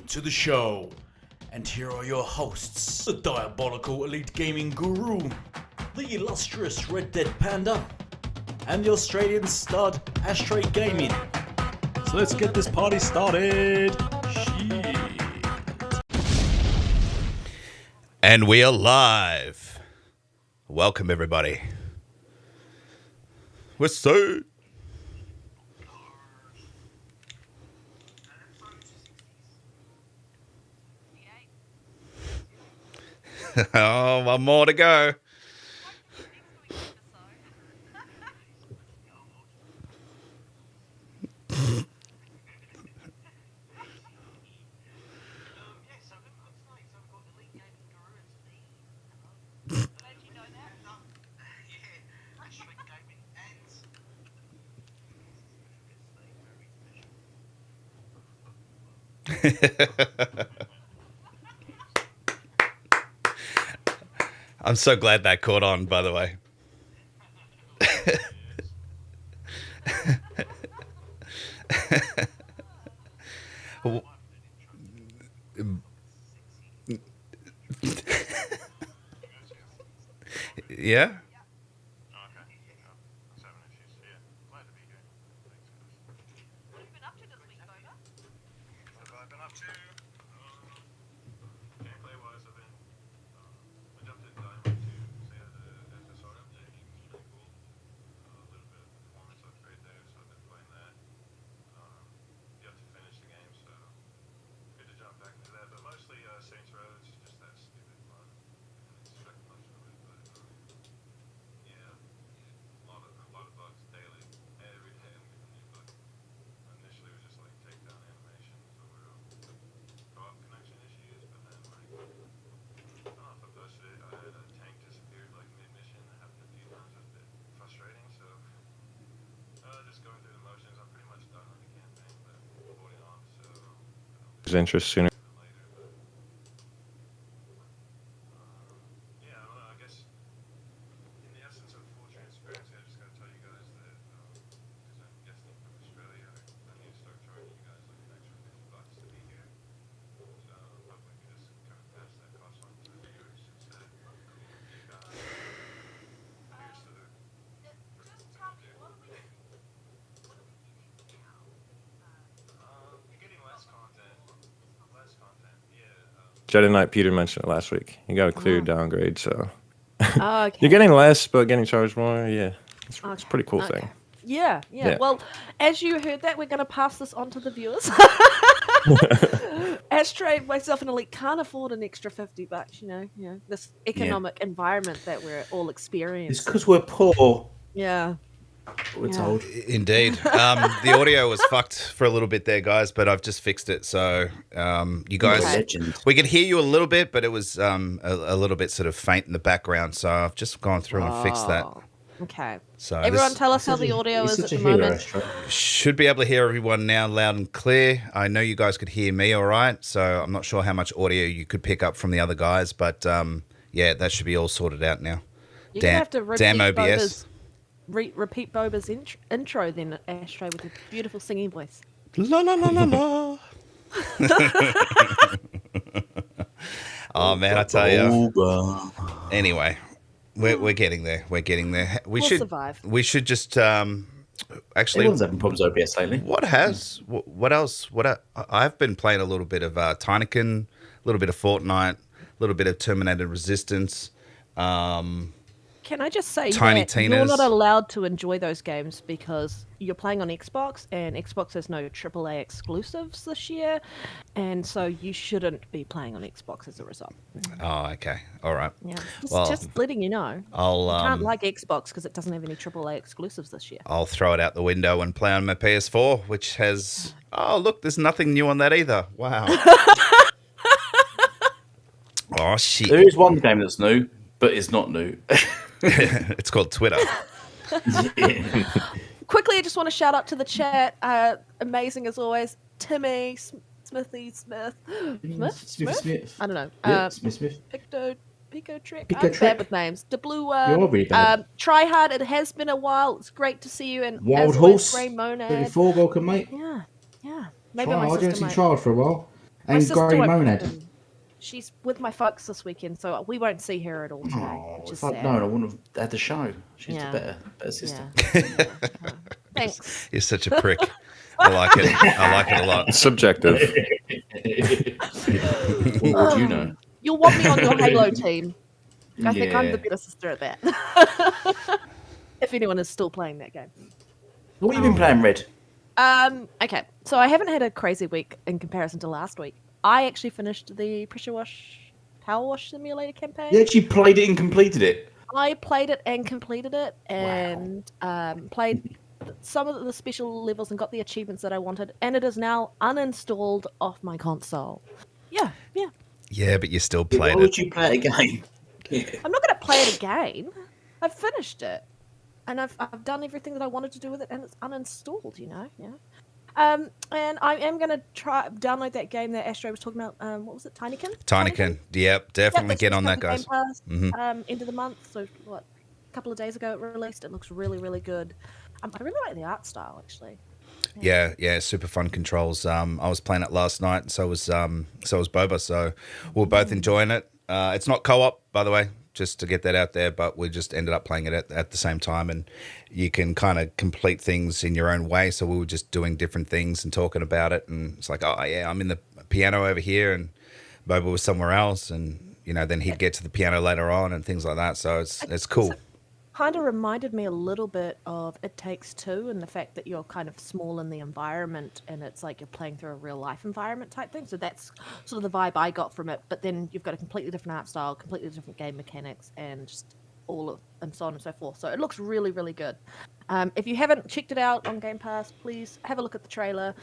to the show. And here are your hosts, the diabolical Elite Gaming Guru, the illustrious Red Dead Panda, and the Australian stud Ashtray Gaming. So let's get this party started. Shit. And we are live. Welcome everybody. We're so... Oh, one more to go. I'm so glad that caught on, by the way. Yeah? Interest sooner. Jedi Knight Peter mentioned it last week. You got a clear downgrade, so Okay. you're getting less, but getting charged more. Yeah, it's a pretty cool thing. Yeah. Well, as you heard that, we're going to pass this on to the viewers. Ashtray, myself, and Elite can't afford an extra $50. You know, this economic environment that we're all experiencing. It's because we're poor. Yeah. We're told. Indeed. The audio was fucked for a little bit there, guys, but I've just fixed it. So you guys, we could hear you a little bit, but it was a little bit sort of faint in the background. So I've just gone through and fixed that. Okay. So everyone tell us how the audio is at the moment. Should be able to hear everyone now loud and clear. I know you guys could hear me all right, so I'm not sure how much audio you could pick up from the other guys, but yeah, that should be all sorted out now. You're going to have to damn OBS. Repeat Boba's intro then, Ashtray, with your beautiful singing voice. La la la la la. Oh man, I tell you. Anyway, we're getting there. We're getting there. We'll survive. We should just actually. Everyone's having problems with OBS lately. What else? I've been playing a little bit of Tinykin, a little bit of Fortnite, a little bit of Terminator Resistance. Can I just say Tiny that Tinas. You're not allowed to enjoy those games because you're playing on Xbox, and Xbox has no AAA exclusives this year, and so you shouldn't be playing on Xbox as a result. Oh, okay. All right. Yeah. Well, just letting you know. You can't like Xbox because it doesn't have any AAA exclusives this year. I'll throw it out the window and play on my PS4, which has... Oh, look, there's nothing new on that either. Wow. Oh, shit. There is one game that's new, but it's not new. It's called Twitter. Yeah. Quickly, I just want to shout out to the chat. Amazing as always. Timmy, Smithy, Smith? I don't know. Yeah, Smith. Pico Trick. Pico I'm Trick. bad with names. The Blue You're really bad. Try Hard. It has been a while. It's great to see you. And Wild as always, Horse. Grey Monad. 34, welcome, mate. Yeah. Maybe my I haven't sister seen might. Child for a while. My And sister Grey won't be Monad. home. She's with my folks this weekend, so we won't see her at all today, Oh, which is if I'd sad. known, I wouldn't have had the show. She's Yeah. the better sister. Yeah. Thanks. You're such a prick. I like it. I like it a lot. Subjective. What would you know? You'll want me on your Halo team. I think I'm the Yeah. better sister at that. If anyone is still playing that game. What have you been playing, Red? Okay, so I haven't had a crazy week in comparison to last week. I actually finished the Power Wash Simulator campaign. You actually played it and completed it. I played it and completed it, and played some of the special levels and got the achievements that I wanted, and it is now uninstalled off my console. Yeah. Yeah, but you still Why played would it. you play it again? I'm not going to play it again. I've finished it, and I've done everything that I wanted to do with it, and it's uninstalled. Yeah. And I am going to try download that game that Astro was talking about. What was it, Tinykin? Tinykin. Yep, definitely that's get on just that, coming guys. Game Pass, end of the month. So what? A couple of days ago it released. It looks really, really good. I really like the art style actually. Yeah, super fun controls. I was playing it last night, and so was Boba. So we're both enjoying it. It's not co-op, by the way, just to get that out there. But we just ended up playing it at the same time, and you can kind of complete things in your own way. So we were just doing different things and talking about it, and it's like, oh yeah, I'm in the piano over here, and Boba was somewhere else, and then he'd get to the piano later on and things like that. So it's cool. Kind of reminded me a little bit of It Takes Two, and the fact that you're kind of small in the environment and it's like you're playing through a real life environment type thing. So that's sort of the vibe I got from it. But then you've got a completely different art style, completely different game mechanics, and just and so on and so forth. So it looks really, really good. If you haven't checked it out on Game Pass, please have a look at the trailer.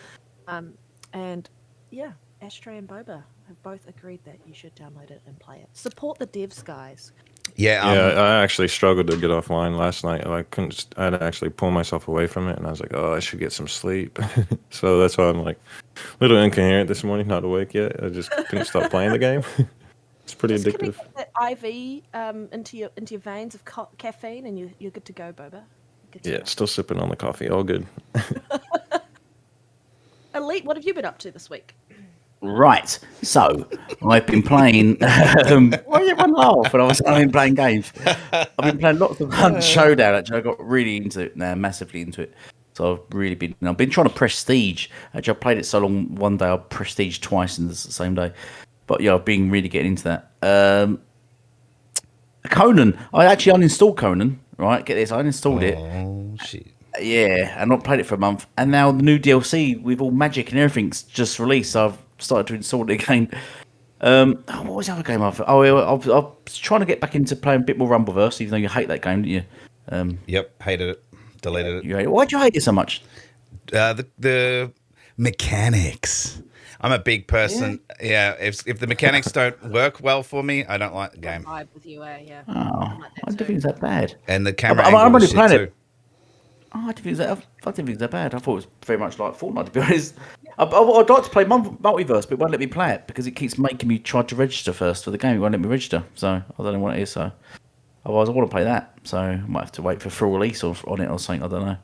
And yeah, Ashtray and Boba have both agreed that you should download it and play it. Support the devs, guys. Yeah, I actually struggled to get offline last night. I had to actually pull myself away from it, and I was like, oh, I should get some sleep. So that's why I'm like a little incoherent this morning, not awake yet. I just couldn't stop playing the game. It's pretty Just addictive. connect that IV into your veins of caffeine, and you're good to go, Boba. Good to Yeah, go. still sipping on the coffee. All good. Elite, what have you been up to this week? Right. So I've been playing. Why did everyone laugh when I've been playing games? I've been playing lots of Hunt Showdown. Actually, I got really into it now, massively into it. So I've been trying to prestige. Actually, I played it so long. One day I prestige twice in the same day. But yeah, I've been really getting into that. Conan. I actually uninstalled Conan. Right, get this. I uninstalled it. Oh shit. Yeah, I've not played it for a month, and now the new DLC with all magic and everything's just released. So I've started to install it again. What was the other game I've? I was trying to get back into playing a bit more Rumbleverse, even though you hate that game, didn't you? Yep, hated it, deleted it. Why'd you hate it so much? The mechanics. I'm a big person. Yeah, if the mechanics don't work well for me, I don't like the game. Vibe with you, yeah. Oh, I didn't think it was that bad. And the camera I'm angle only was shit playing too. it. Oh, I didn't think it was that bad. I thought it was very much like Fortnite, to be honest. I'd like to play Multiverse, but it won't let me play it because it keeps making me try to register first for the game. It won't let me register, so I don't know what it is. So otherwise, I want to play that. So I might have to wait for full release on it or something. I don't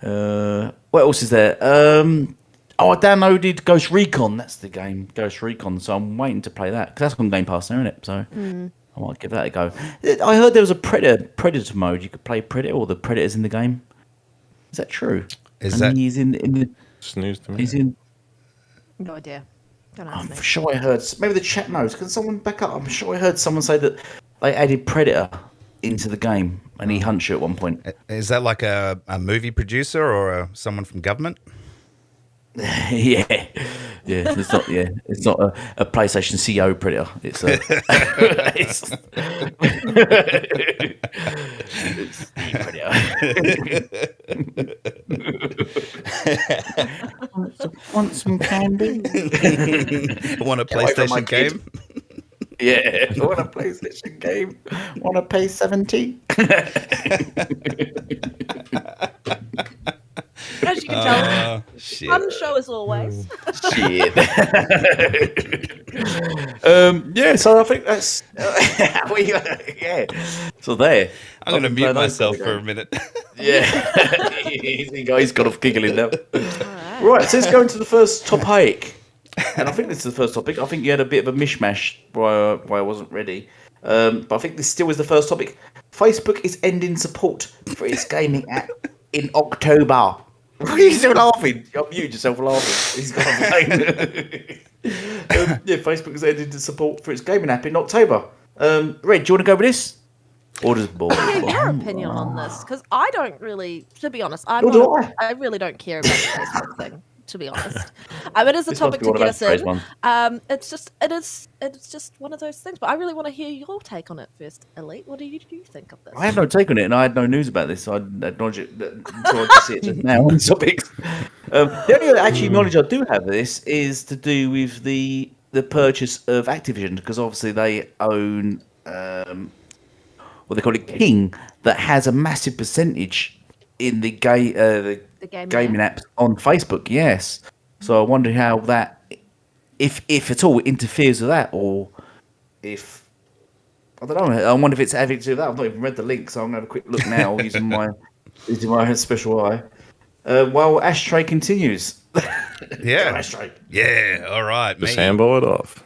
know. What else is there? I downloaded Ghost Recon. That's the game, Ghost Recon. So I'm waiting to play that because that's on Game Pass now, isn't it? So I might give that a go. I heard there was a Predator mode. You could play Predator or the Predators in the game. Is that true? He's in the. Snooze to me. He's in. No idea. Don't I'm ask me. sure I heard. Maybe the chat knows. Can someone back up? I'm sure I heard someone say that they added Predator into the game and he hunts you at one point. Is that like a movie producer or someone from government? yeah. It's not. Yeah, it's not a PlayStation CEO Predator. It's a. it's Predator. Want some candy? Want a PlayStation game? Yeah, I want a PlayStation game. Want to pay 70? As you can tell, Shit. fun show as always. Shit. Yeah, so I think that's yeah. So there. I'm going to mute myself for a minute. Yeah. He's got off giggling now. Right, so let's go into the first topic. and I think this is the first topic. I think you had a bit of a mishmash why I wasn't ready. But I think this still is the first topic. Facebook is ending support for its gaming app in October. Why are you still laughing? You mute yourself laughing. He's got a yeah, Facebook is ending support for its gaming app in October. Red, do you want to go with this? Or does Bob? Your opinion on this, because I don't really, to be honest, I really don't care about the Facebook thing. To be honest, it is a topic to get us in. It's just one of those things. But I really want to hear your take on it first, Elite. What do you think of this? I have no take on it, and I had no news about this, so I acknowledge it until I just see it just now on the topics. The only actually knowledge I do have of this is to do with the purchase of Activision, because obviously they own what they call it, King, that has a massive percentage in the gaming apps on Facebook. Yes, so I wonder how that, if at all, interferes with that, or if I don't know. I wonder if it's having to do with that. I've not even read the link, so I'm gonna have a quick look now using my special eye. While Ashtray continues. Yeah. Ashtray. Yeah. All right. Just handball it off.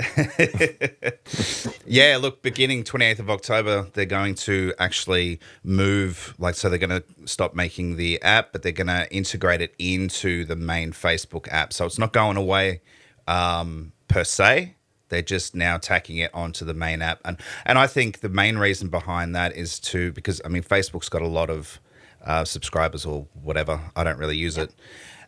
Yeah. Look, beginning 28th of October, they're going to actually move. So they're going to stop making the app, but they're going to integrate it into the main Facebook app. So it's not going away per se. They're just now tacking it onto the main app, and I think the main reason behind that is because Facebook's got a lot of subscribers or whatever. I don't really use it.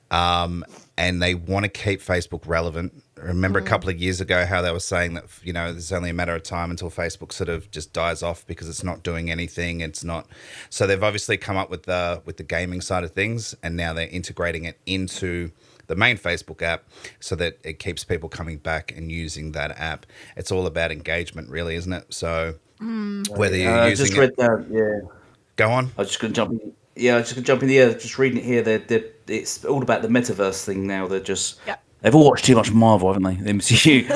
And they want to keep Facebook relevant. Remember a couple of years ago how they were saying that, there's only a matter of time until Facebook sort of just dies off because it's not doing anything. It's not. So they've obviously come up with the gaming side of things, and now they're integrating it into the main Facebook app so that it keeps people coming back and using that app. It's all about engagement, really, isn't it? So whether you're using just read that, yeah. Go on. I was just going to jump in. Yeah, I was just going to jump in the air. Just reading it here, it's all about the metaverse thing now. They're just they've all watched too much Marvel, haven't they? The MCU.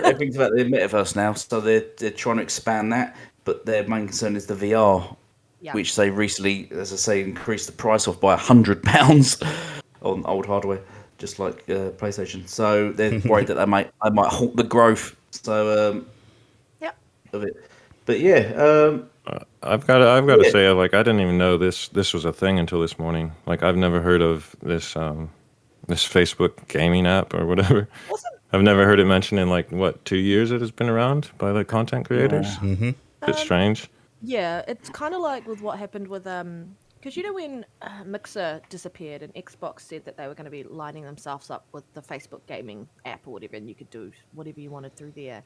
Everything's about the metaverse now, so they're trying to expand that. But their main concern is the VR, which they recently, as I say, increased the price off by £100 on old hardware, just like PlayStation. So they're worried that I might halt the growth. So of it. But yeah. I've got to say, I didn't even know this was a thing until this morning. I've never heard of this this Facebook gaming app or whatever. I've never heard it mentioned in 2 years it has been around by content creators. Yeah. Mm-hmm. It's strange. Yeah, it's kind of like with what happened with because when Mixer disappeared and Xbox said that they were going to be lining themselves up with the Facebook gaming app or whatever, and you could do whatever you wanted through there.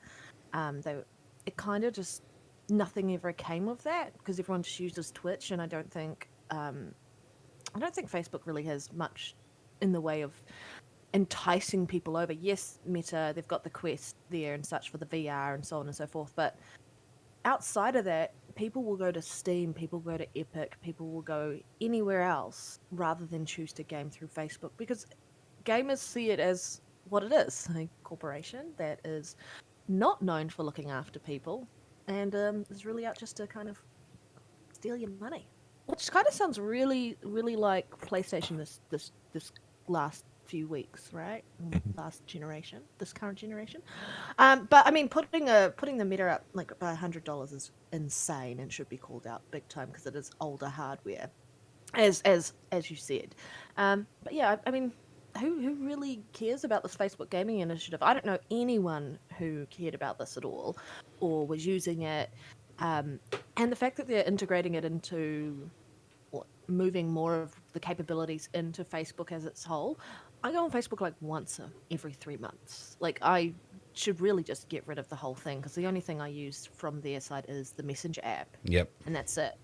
It kind of just. Nothing ever came of that because everyone just uses Twitch, and I don't think Facebook really has much in the way of enticing people over. Yes, Meta, they've got the Quest there and such for the VR and so on and so forth, but outside of that, people will go to Steam, people will go to Epic, people will go anywhere else rather than choose to game through Facebook, because gamers see it as what it is, a corporation that is not known for looking after people. And is really out just to kind of steal your money, which kind of sounds really, really like PlayStation this last few weeks, right? Last generation, this current generation. But putting the Meta up by $100 is insane and should be called out big time because it is older hardware, as you said. But yeah, who really cares about this Facebook gaming initiative? I don't know anyone who cared about this at all or was using it. And the fact that they're integrating it into moving more of the capabilities into Facebook as its whole. I go on Facebook once every 3 months. I should really just get rid of the whole thing because the only thing I use from their side is the Messenger app. Yep. And that's it.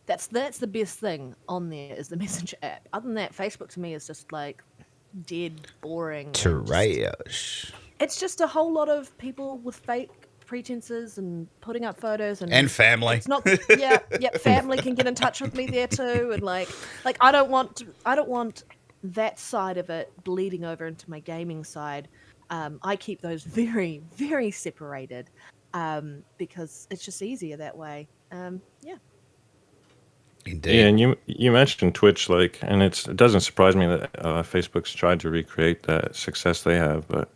That's the best thing on there is the Messenger app. Other than that, Facebook to me is just dead, boring. Trash. It's just a whole lot of people with fake pretenses and putting up photos and family. It's not family can get in touch with me there too, and I don't want that side of it bleeding over into my gaming side. I keep those very, very separated because it's just easier that way. Indeed. Yeah, and you mentioned Twitch, and it doesn't surprise me that Facebook's tried to recreate that success they have, but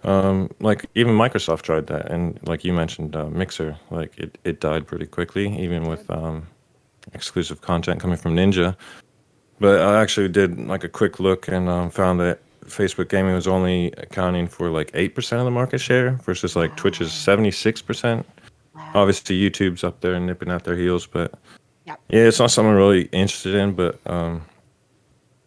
Like even Microsoft tried that, and like you mentioned, Mixer, like it died pretty quickly, even with exclusive content coming from Ninja. But I actually did like a quick look and found that Facebook gaming was only accounting for like 8% of the market share versus like Twitch's 76%. Wow. Obviously, YouTube's up there nipping at their heels, but Yep. yeah, it's not something I'm really interested in. But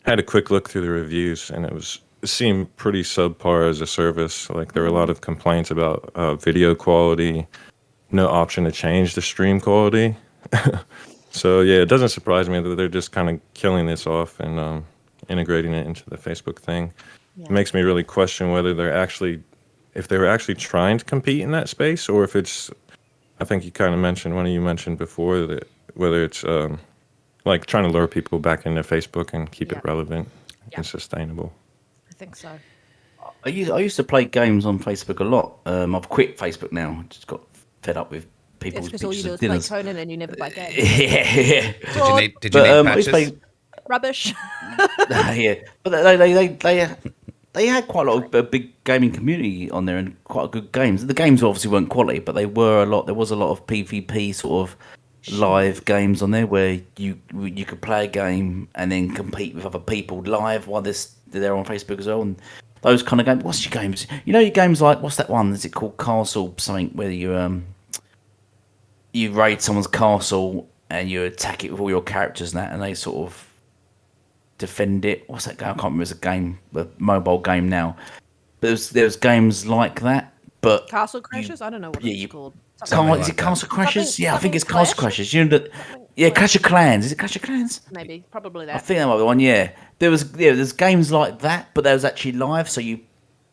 had a quick look through the reviews, and it seemed pretty subpar as a service. Like there were a lot of complaints about video quality, no option to change the stream quality. So yeah, it doesn't surprise me that they're just kind of killing this off and integrating it into the Facebook thing. Yeah. It makes me really question whether if they were actually trying to compete in that space, or if it's, I think you kind of mentioned, one of you mentioned before, that whether it's like trying to lure people back into Facebook and keep it relevant and sustainable. I think so. I used to play games on Facebook a lot. I've quit Facebook now. Just got fed up with It's people's because all you pictures do of is play dinners. Conan and you never buy games. Yeah. Did you need I used to patches? play. Rubbish. Yeah, but they had quite a lot of a big gaming community on there and quite good games. The games obviously weren't quality, but they were a lot. There was a lot of PvP sort of live games on there where you could play a game and then compete with other people live while they're on Facebook as well. And those kind of games. What's your games? You know your games like, what's that one? Is it called Castle something? Where you raid someone's castle and you attack it with all your characters and that, and they sort of defend it. What's that game? I can't remember. It's a game, a mobile game now. But there was games like that. But Castle Crashers? I don't know what it's called. Is it Castle Crashers? Yeah, I think it's Clash? Castle Crashers. You know that? Yeah, Clash of Clans. Is it Clash of Clans? Maybe, probably I that. think that might be one. Yeah, there's games like that, but there was actually live. So you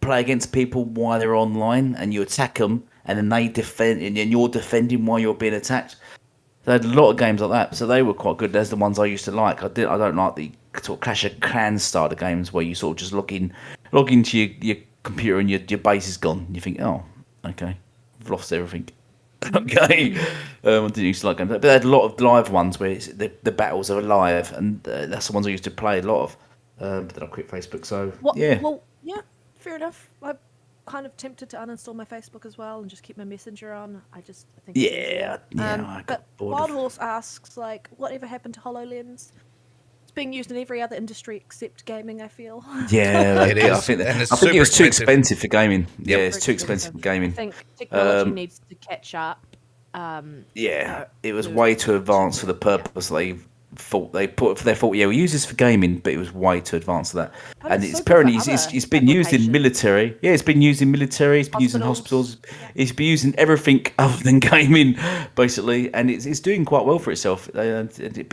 play against people while they're online, and you attack them, and then they defend, and you're defending while you're being attacked. They had a lot of games like that, so they were quite good. There's the ones I used to like. I don't like the sort of Clash of Clans style of games where you sort of just log into your computer and your base is gone. You think, oh, okay, I've lost everything. Okay, I didn't used to like games, but they had a lot of live ones where the battles are live, and that's the ones I used to play a lot of. But then I quit Facebook, so yeah. Well, yeah, fair enough. I'm kind of tempted to uninstall my Facebook as well and just keep my Messenger on. I think it's easier. I got But bored Wild of- Horse asks, like, whatever happened to HoloLens? It's being used in every other industry except gaming, I feel. Yeah, It I is, think and it's I think it was super too expensive. expensive for gaming. Yeah, Yep. it's too expensive for gaming. I think technology Um, needs to catch up. Yeah, it was it way was too advanced for the purpose they thought. Yeah, we use this for gaming, but it was way too advanced for that. But And it's it's so good for apparently other it's been used in applications. military. Yeah, it's been used in military. It's been used in Hospitals. hospitals. It's been used in everything other than gaming, basically. And it's doing quite well for itself, but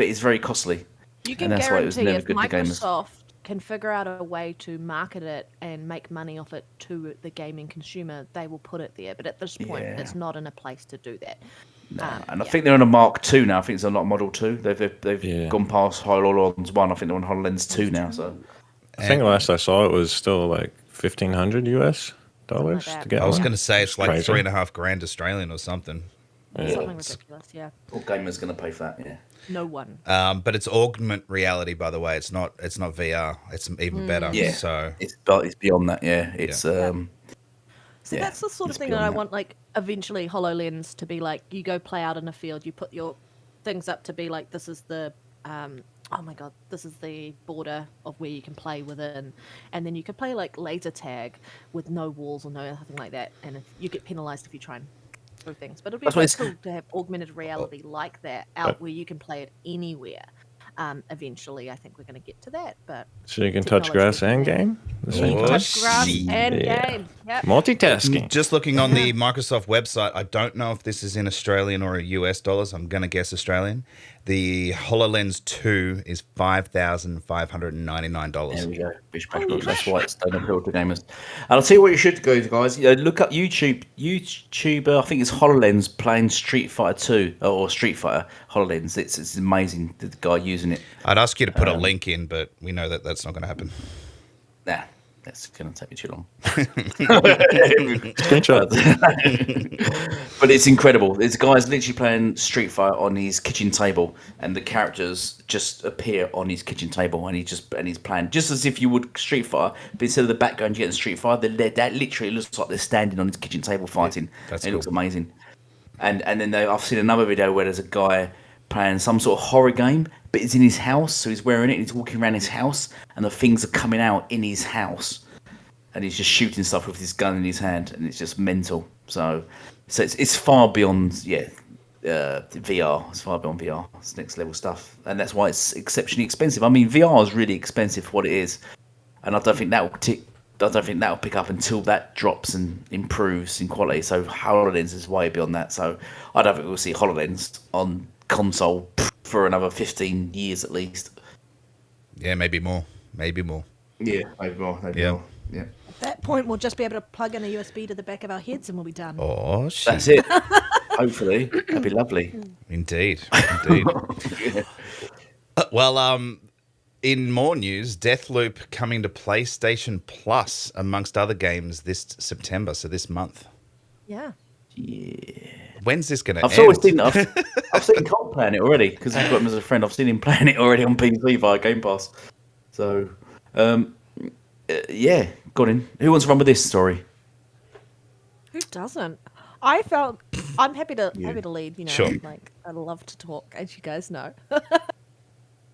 it's very costly. You And can that's why it was guarantee never if good to gamers. Microsoft can figure out a way to market it and make money off it to the gaming consumer, they will put it there. But at this point, Yeah. it's not in a place to do that. And I think they're on a Mark II now. I think it's a lot of Model 2. They've Yeah. gone past HoloLens 1. I think they're on HoloLens 2 now. So I think last I saw it was still like $1,500 US like to that. get. I was one. going to say it's like crazy. $3,500 Australian or something. Something ridiculous, yeah. what gamer's going to pay for that? Yeah. No one. But it's augment reality, by the way. It's not VR. It's even better. Yeah. So It's beyond that. Yeah. It's See, yeah, that's the sort of it's thing that beyond I that. want, like, eventually HoloLens to be like, you go play out in a field, you put your things up to be like, this is the, oh my god, this is the border of where you can play within. And then you can play, like, laser tag with no walls or no nothing like that. And if you get penalized if you try and throw things. But it'd be That's why quite it's- cool to have augmented reality like that out where you can play it anywhere. Eventually, I think we're going to get to that, but So you can touch technology grass and is there. game. The You same can Oh, time? touch grass shit. and Yeah. game. Yep. Multitasking. just looking on the Microsoft website, I don't know if this is in Australian or US dollars. I'm going to guess Australian. The HoloLens 2 is $5,599. There we go. Bish, bash, Holy bosh. That's shit. why it's don't appeal to gamers. And I'll tell you what you should go, guys. Look up YouTuber. I think it's HoloLens playing Street Fighter 2 or Street Fighter HoloLens. It's amazing. The guy using it. I'd ask you to put a link in, but we know that that's not going to happen. Nah. That's going to take me too long. Screenshot. But it's incredible. This guy's literally playing Street Fighter on his kitchen table, and the characters just appear on his kitchen table, and he's playing just as if you would Street Fighter, but instead of the background you get in Street Fighter, that literally looks like they're standing on his kitchen table fighting. That's and it cool. looks amazing. And then I've seen another video where there's a guy playing some sort of horror game, but it's in his house, so he's wearing it, and he's walking around his house, and the things are coming out in his house, and he's just shooting stuff with his gun in his hand, and it's just mental. So it's far beyond VR. It's far beyond VR. It's next level stuff, and that's why it's exceptionally expensive. I mean, VR is really expensive for what it is, and I don't think that will pick up until that drops and improves in quality. So HoloLens is way beyond that. So I don't think we'll see HoloLens on console for another 15 years at least. Yeah, maybe more. Yeah, maybe more. Yeah. At that point, we'll just be able to plug in a USB to the back of our heads and we'll be done. Oh, shit. That's it. Hopefully, that'd be lovely. Indeed. Yeah. Well, in more news, Deathloop coming to PlayStation Plus, amongst other games, this September, so this month. Yeah. When's this going to end? I've seen Colt playing it already, because I've got him as a friend. I've seen him playing it already on PC via Game Pass. So, yeah, got in. Who wants to run with this story? Who doesn't? I'm happy to lead. You know, Sure. like I love to talk, as you guys know.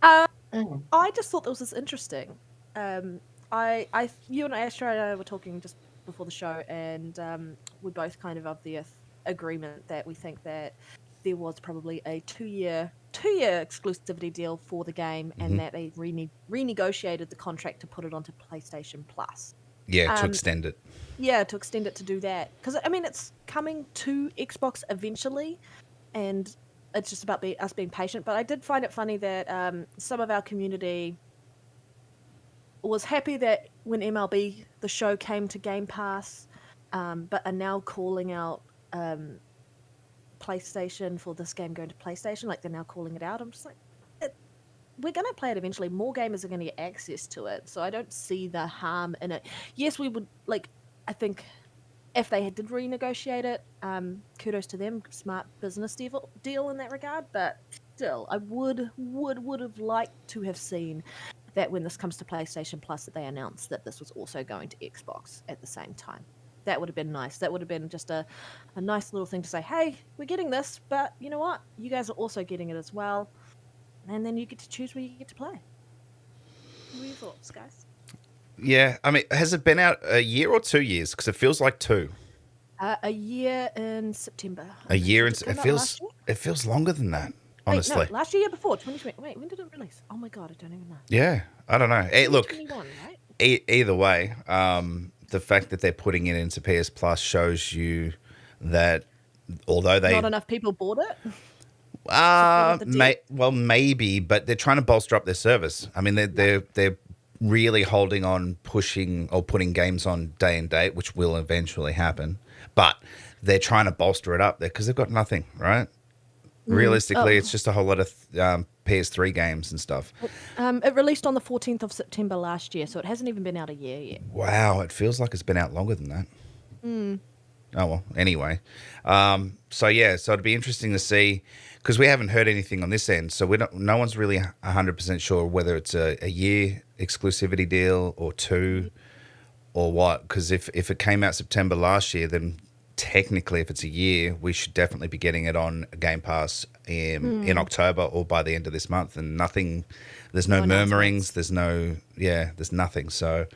I just thought this was interesting. You and Astro and I were talking just before the show, and we're both kind of the agreement that we think that there was probably a two-year exclusivity deal for the game, and that they renegotiated the contract to put it onto PlayStation Plus. Yeah, to extend it. Yeah, to extend it to do that. Because, I mean, it's coming to Xbox eventually, and it's just about us being patient. But I did find it funny that some of our community was happy that when MLB The Show came to Game Pass, but are now calling out PlayStation for this game going to PlayStation. Like, they're now calling it out. I'm just like, we're going to play it eventually. More gamers are going to get access to it. So I don't see the harm in it. Yes, we would, like, I think if they did renegotiate it, kudos to them. Smart business deal in that regard. But still, I would have liked to have seen that when this comes to PlayStation Plus, that they announced that this was also going to Xbox at the same time. That would have been nice. That would have been just a nice little thing to say, hey, we're getting this, but you know what? You guys are also getting it as well. And then you get to choose where you get to play. What are your thoughts, guys? Yeah, I mean, has it been out a year or 2 years? Because it feels like two. A year in September. A year in it feels longer than that. Honestly, Wait, no, last year before 2020. Wait, when did it release? Oh my god, I don't even know. Yeah, I don't know. Hey, look, 2021, right? Either way, the fact that they're putting it into PS Plus shows you that although not enough people bought it. Maybe, but they're trying to bolster up their service. I mean, they're really holding on, pushing or putting games on day and date, which will eventually happen. But they're trying to bolster it up there because they've got nothing, right? Realistically, it's just a whole lot of PS3 games and stuff. It released on the 14th of September last year, so it hasn't even been out a year yet. Wow, it feels like it's been out longer than that. Oh, well, anyway. So it'd be interesting to see, because we haven't heard anything on this end, so no one's really 100% sure whether it's a year exclusivity deal or two or what, because if it came out September last year, then technically, if it's a year, we should definitely be getting it on Game Pass in October or by the end of this month. And nothing, there's no murmurings, there's nothing. So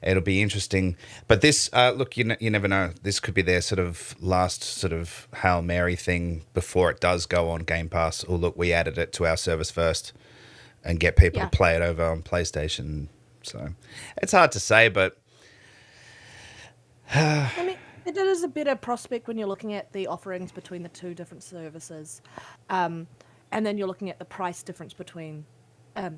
it'll be interesting. But this, look, you never know. This could be their sort of last sort of Hail Mary thing before it does go on Game Pass. Or look, we added it to our service first and get people to play it over on PlayStation. So it's hard to say, but I mean, it is a better prospect when you're looking at the offerings between the two different services. And then you're looking at the price difference between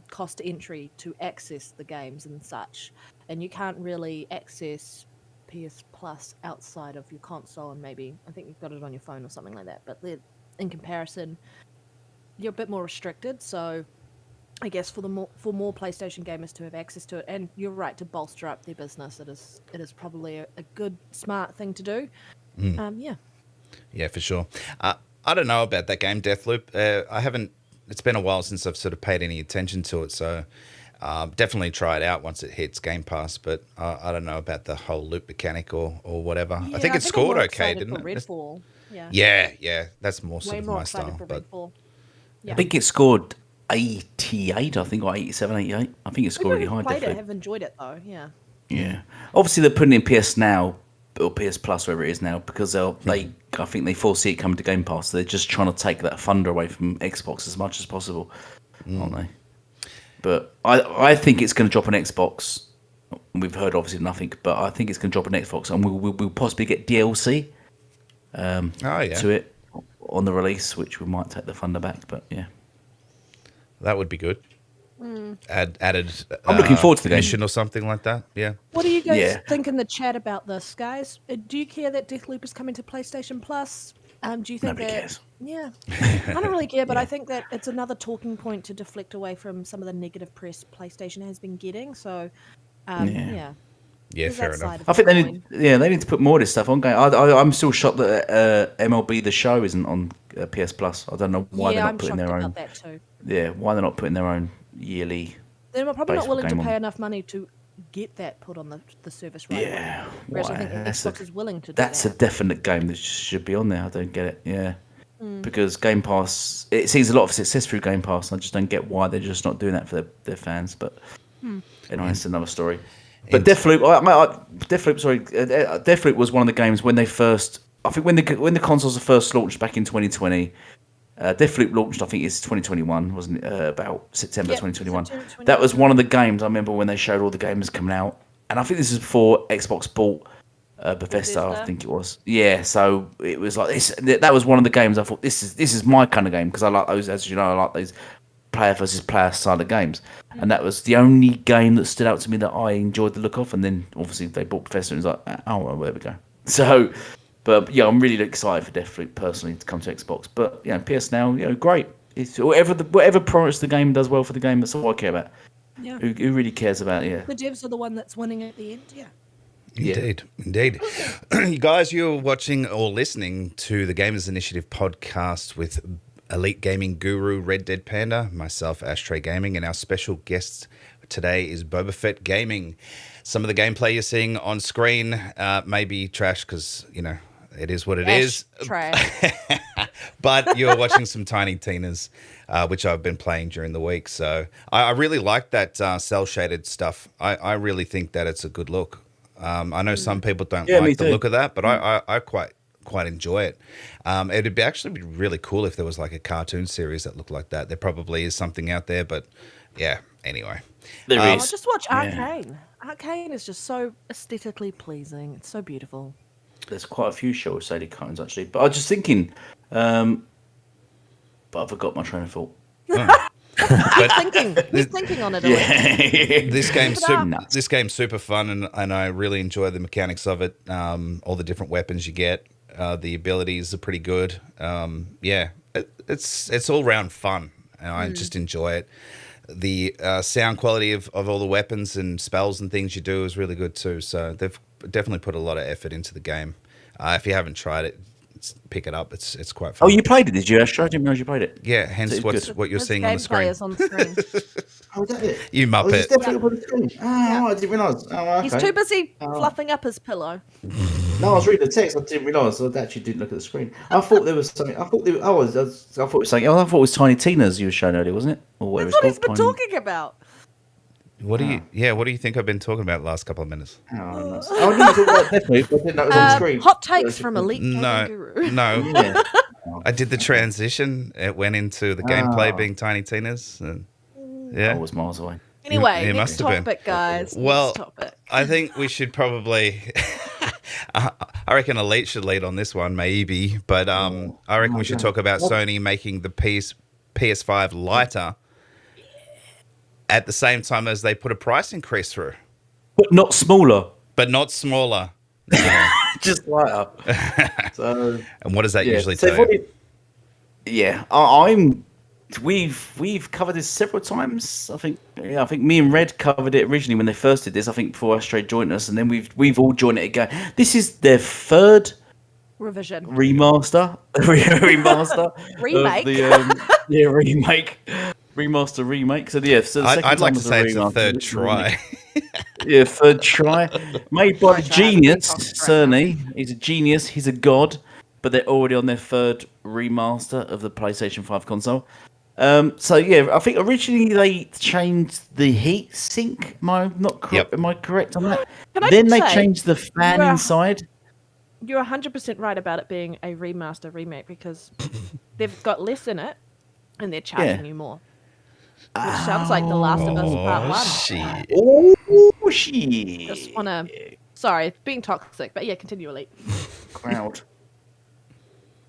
cost entry to access the games and such. And you can't really access PS Plus outside of your console, and maybe, I think you've got it on your phone or something like that. But in comparison, you're a bit more restricted. So I guess for more PlayStation gamers to have access to it, and you're right, to bolster up their business, it is probably a good, smart thing to do. Yeah. Yeah, for sure. I don't know about that game, Deathloop. I haven't. It's been a while since I've sort of paid any attention to it, so definitely try it out once it hits Game Pass. But I don't know about the whole loop mechanic or whatever. Yeah, I think it scored I'm okay, excited didn't for it? Redfall. Yeah. Yeah. That's more sort Way of more my excited style. for But Redfall. Yeah. I think it scored 88, I think, or 87, 88. I think it scored really People high. who've played it Definitely. have enjoyed it though. Yeah. Yeah. Obviously, they're putting in PS Now or PS Plus, wherever it is now, because I think they foresee it coming to Game Pass. So they're just trying to take that thunder away from Xbox as much as possible, aren't they? But I think it's going to drop on Xbox. We've heard obviously nothing, but I think it's going to drop on Xbox, and we'll possibly get DLC to it on the release, which we might take the thunder back. But yeah, that would be good. Added. I'm looking forward to the game. mission or something like that. Yeah. What do you guys think in the chat about this, guys? Do you care that Deathloop is coming to PlayStation Plus? Do you think Nobody that? cares. Yeah, I don't really care, but I think that it's another talking point to deflect away from some of the negative press PlayStation has been getting. So, yeah. Yeah, There's fair that side enough. of I the think coin. they need to put more of this stuff on game. I'm still shocked that MLB The Show isn't on PS Plus. I don't know why they're I'm not putting shocked their about own. that too. Yeah, why they're not putting their own yearly. They're probably not baseball willing to game pay on. enough money to get that put on the service right Yeah, away. Whereas I why? think Xbox is willing to do That's a that. definite game that should be on there. I don't get it. Yeah, because Game Pass, it sees a lot of success through Game Pass. I just don't get why they're just not doing that for their fans. But anyway, it's another story. But Deathloop, Deathloop was one of the games when they first. I think when the consoles were first launched back in 2020. Deathloop launched, I think it's 2021, wasn't it? About September 2021. September 2021. That was one of the games I remember when they showed all the games coming out. And I think this is before Xbox bought Bethesda, I Bethesda. think it was. Yeah, so it was like this. That was one of the games I thought this is my kind of game because I like those, as you know, I like those player versus player side of games. And that was the only game that stood out to me that I enjoyed the look of. And then obviously they bought Bethesda and it was like, oh, well, there we go. So. But yeah, I'm really excited for Deathloop personally to come to Xbox. But yeah, PS Now, great. It's whatever promise the game does well for the game. That's all I care about. Yeah. Who really cares about it? Yeah. The devs are the one that's winning at the end. Yeah. Indeed. You guys, you're watching or listening to the Gamers Initiative podcast with Elite Gaming Guru, Red Dead Panda, myself, Ashtray Gaming, and our special guest today is Boba Fett Gaming. Some of the gameplay you're seeing on screen may be trash because, it is what it is. Trash. But you're watching some Tiny Tinas, which I've been playing during the week. So I really like that cel-shaded stuff. I really think that it's a good look. I know some people don't like the look of that, but I quite enjoy it. It'd actually be really cool if there was like a cartoon series that looked like that. There probably is something out there, but yeah, anyway. There is. Just watch Arcane. Arcane is just so aesthetically pleasing. It's so beautiful. There's quite a few short-shaded cartoons actually. But I was just thinking, but I forgot my train of thought. He's thinking on it. Yeah. This game's super fun, and I really enjoy the mechanics of it. All the different weapons you get, the abilities are pretty good. It's all round fun, and I just enjoy it. The sound quality of all the weapons and spells and things you do is really good too. So they've definitely put a lot of effort into the game. If you haven't tried it, pick it up. It's quite fun. Oh, you played it, did you? I didn't realize you played it. Yeah, hence what you're His seeing on the gameplay screen. is on the screen. Oh, is that it? You muppet. Oh, it's definitely up on the screen. Oh, I didn't realise. Oh, okay. He's too busy fluffing up his pillow. No, I was reading the text. I didn't realise. I actually didn't look at the screen. I thought there was something. I thought there. I thought it was something. I thought it was Tiny Tina's you were showing earlier, wasn't it? Or whatever That's what he's it's been called. talking about. What do you think I've been talking about the last couple of minutes? Oh, nice. I didn't talk about Deathloop. I didn't know it was on the screen. Hot takes from Elite Gaming No, Guru. no. Yeah. I did the transition. It went into the gameplay being Tiny Tina's. And, I was miles away. Anyway, It next must have been. topic, guys. Well, next topic. I think we should probably. I reckon Elite should lead on this one, maybe. But I reckon we should talk about Sony making the PS5 lighter at the same time as they put a price increase through. But not smaller. But not smaller. No. Just lighter. So And what does that usually so tell you? I'm we've covered this several times. I think me and Red covered it originally when they first did this. I think before Astray joined us, and then we've all joined it again. This is their third revision, remaster, remake, remake, remaster, remake. So yeah, so I'd like to say it's the third try. Yeah, third try, made by a genius, Cerny. He's a genius. He's a god. But they're already on their third remaster of the PlayStation 5 console. So yeah, I think originally they changed the heat sink. Am I not correct? Yep. Am I correct on that? Then they changed the fan inside. You're 100% right about it being a remaster remake because they've got less in it and they're charging you more. Which sounds like The Last of Us Part 1. Shit. Oh shit! Just wanna, sorry, being toxic, but yeah, continue, Elite. Crowd.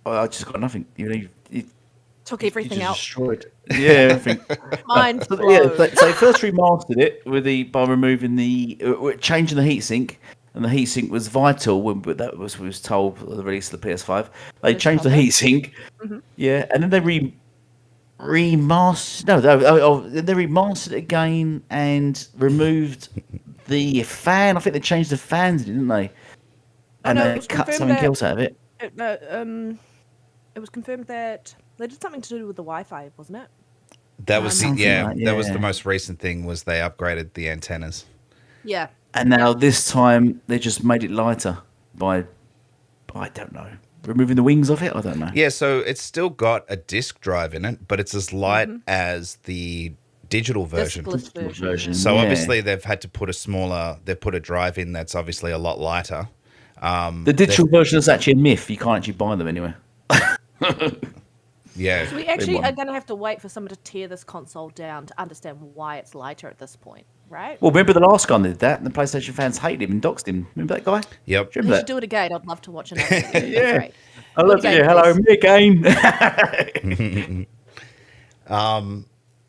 Oh, I just got nothing. You Took everything out. Destroyed. Yeah, everything. Mind So, blown. so first remastered it by removing changing the heatsink, and the heatsink was vital when that was told at the release of the PS5. They changed the heatsink, yeah, and then they remastered. They remastered it again and removed the fan. I think they changed the fans, didn't they? And they cut something else out of it. It was confirmed that they did something to do with the Wi-Fi, wasn't it? That was that was the most recent thing. Was they upgraded the antennas? Yeah. And now this time they just made it lighter by, I don't know, removing the wings of it. I don't know. Yeah, so it's still got a disc drive in it, but it's as light as the digital version. Discless version. So obviously they've had to put they put a drive in that's obviously a lot lighter. The digital version is actually a myth. You can't actually buy them anywhere. Yeah. So we actually are going to have to wait for someone to tear this console down to understand why it's lighter at this point, right? Well, remember the last guy did that, and the PlayStation fans hated him and doxed him. Remember that guy? Yep. Remember They that? should do it again. I'd love to watch another video. Yeah. Great. I love Do it you. again, Hello, please. me again.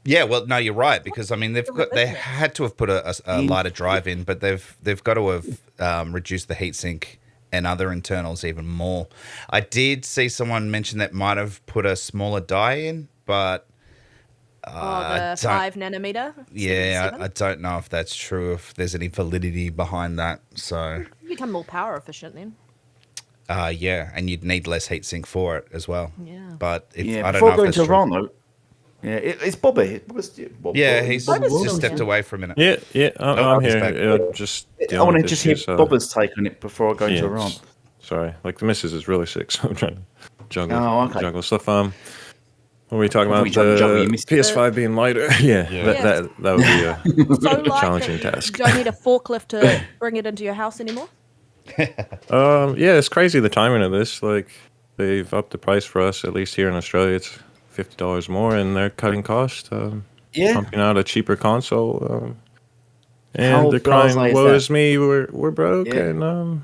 Yeah, well, no, you're right, because I mean they had to have put a lighter drive in, but they've got to have reduced the heatsink and other internals even more. I did see someone mention that might have put a smaller die in, but the 5 nanometer. Yeah, I don't know if that's true. If there's any validity behind that, so You become more power efficient then. yeah, and you'd need less heatsink for it as well. Yeah. But I don't before know if going that's to true. Iran, though. Yeah, it's Bobby. Yeah, he's Bobby's just still stepped here. away for a minute. Yeah, I'm he's here. back. Just I want to just hear Bobby's take on it before I go to Iran. Sorry, like the missus is really sick, so I'm trying to juggle, juggle stuff. What were we talking about? The PS5 being lighter. That would be a So challenging task. Do I need a forklift to bring it into your house anymore? Yeah, it's crazy the timing of this. Like they've upped the price for us. At least here in Australia, it's $50 more, and they're cutting cost. Pumping out a cheaper console. And they're crying, "Woe is me! We're broke." And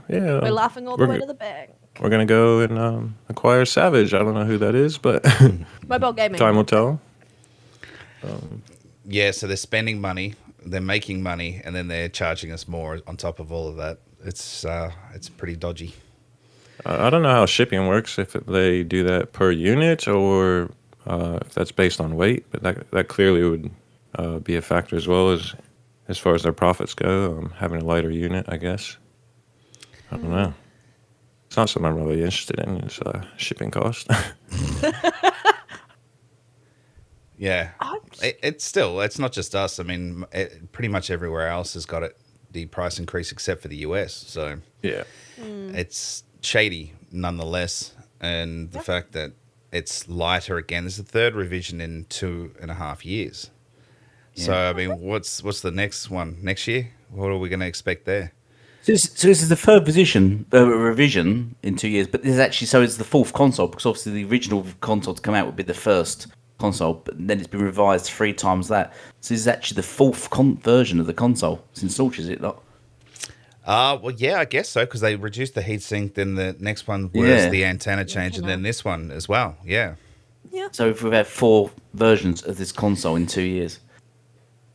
We're laughing all the way to the bank. We're gonna go and acquire Savage. I don't know who that is, but Mobile gaming. time will tell. Yeah, so they're spending money, they're making money, and then they're charging us more on top of all of that. It's pretty dodgy. I don't know how shipping works, if they do that per unit or if that's based on weight, but that clearly would be a factor as well as far as their profits go. Having a lighter unit, I guess. I don't know. It's not something I'm really interested in. It's shipping cost. Yeah, it's not just us. I mean, pretty much everywhere else has got the price increase except for the US. So yeah, it's shady nonetheless. And the fact that it's lighter again, this is the third revision in 2.5 years. Yeah. So I mean, what's the next one next year? What are we going to expect there? So this is the third revision in 2 years, but this is actually it's the fourth console, because obviously the original console to come out would be the first console, but then it's been revised 3 times that. So this is actually the fourth version of the console since launch, is it not? Well, yeah, I guess so, because they reduced the heatsink. Then the next one was the antenna change, and then this one as well. Yeah. Yeah. So if we've had 4 versions of this console in 2 years,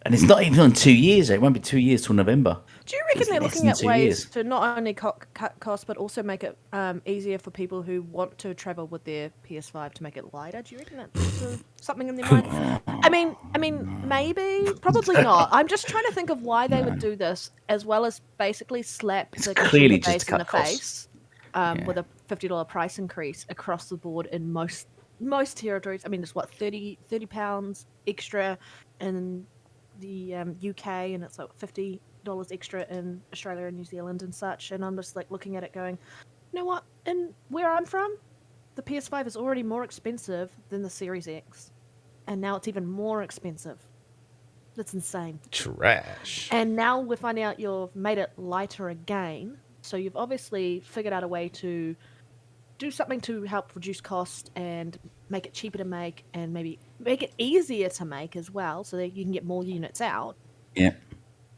and it's not even on 2 years. It won't be 2 years till November. Do you reckon It's they're less looking than at 2 ways years. to not only cut costs, but also make it easier for people who want to travel with their PS5 to make it lighter? Do you reckon that's sort of something in their mind? I mean, maybe, probably not. I'm just trying to think of why they would do this, as well as basically slap It's the clearly consumer just to base in the cut costs. face with a $50 price increase across the board in most territories. I mean, it's what, £30 extra in the UK, and it's like $50 extra in Australia and New Zealand and such. And I'm just like looking at it going, you know what? And where I'm from, the PS5 is already more expensive than the Series X, and now it's even more expensive. That's insane. Trash. And now we're finding out you've made it lighter again. So you've obviously figured out a way to do something to help reduce cost and make it cheaper to make, and maybe make it easier to make as well, so that you can get more units out. Yeah.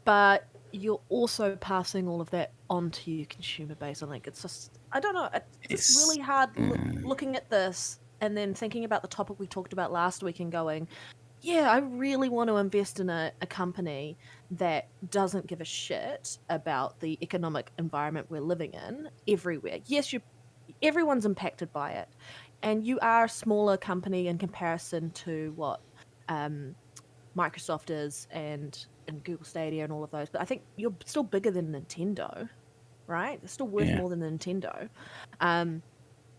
But you're also passing all of that onto your consumer base. And like, it's just, I don't know, it's really hard looking at this and then thinking about the topic we talked about last week and going, yeah, I really want to invest in a company that doesn't give a shit about the economic environment we're living in everywhere. Yes, everyone's impacted by it, and you are a smaller company in comparison to what Microsoft is and Google Stadia and all of those. But I think you're still bigger than Nintendo, right? They're still worth more than Nintendo. And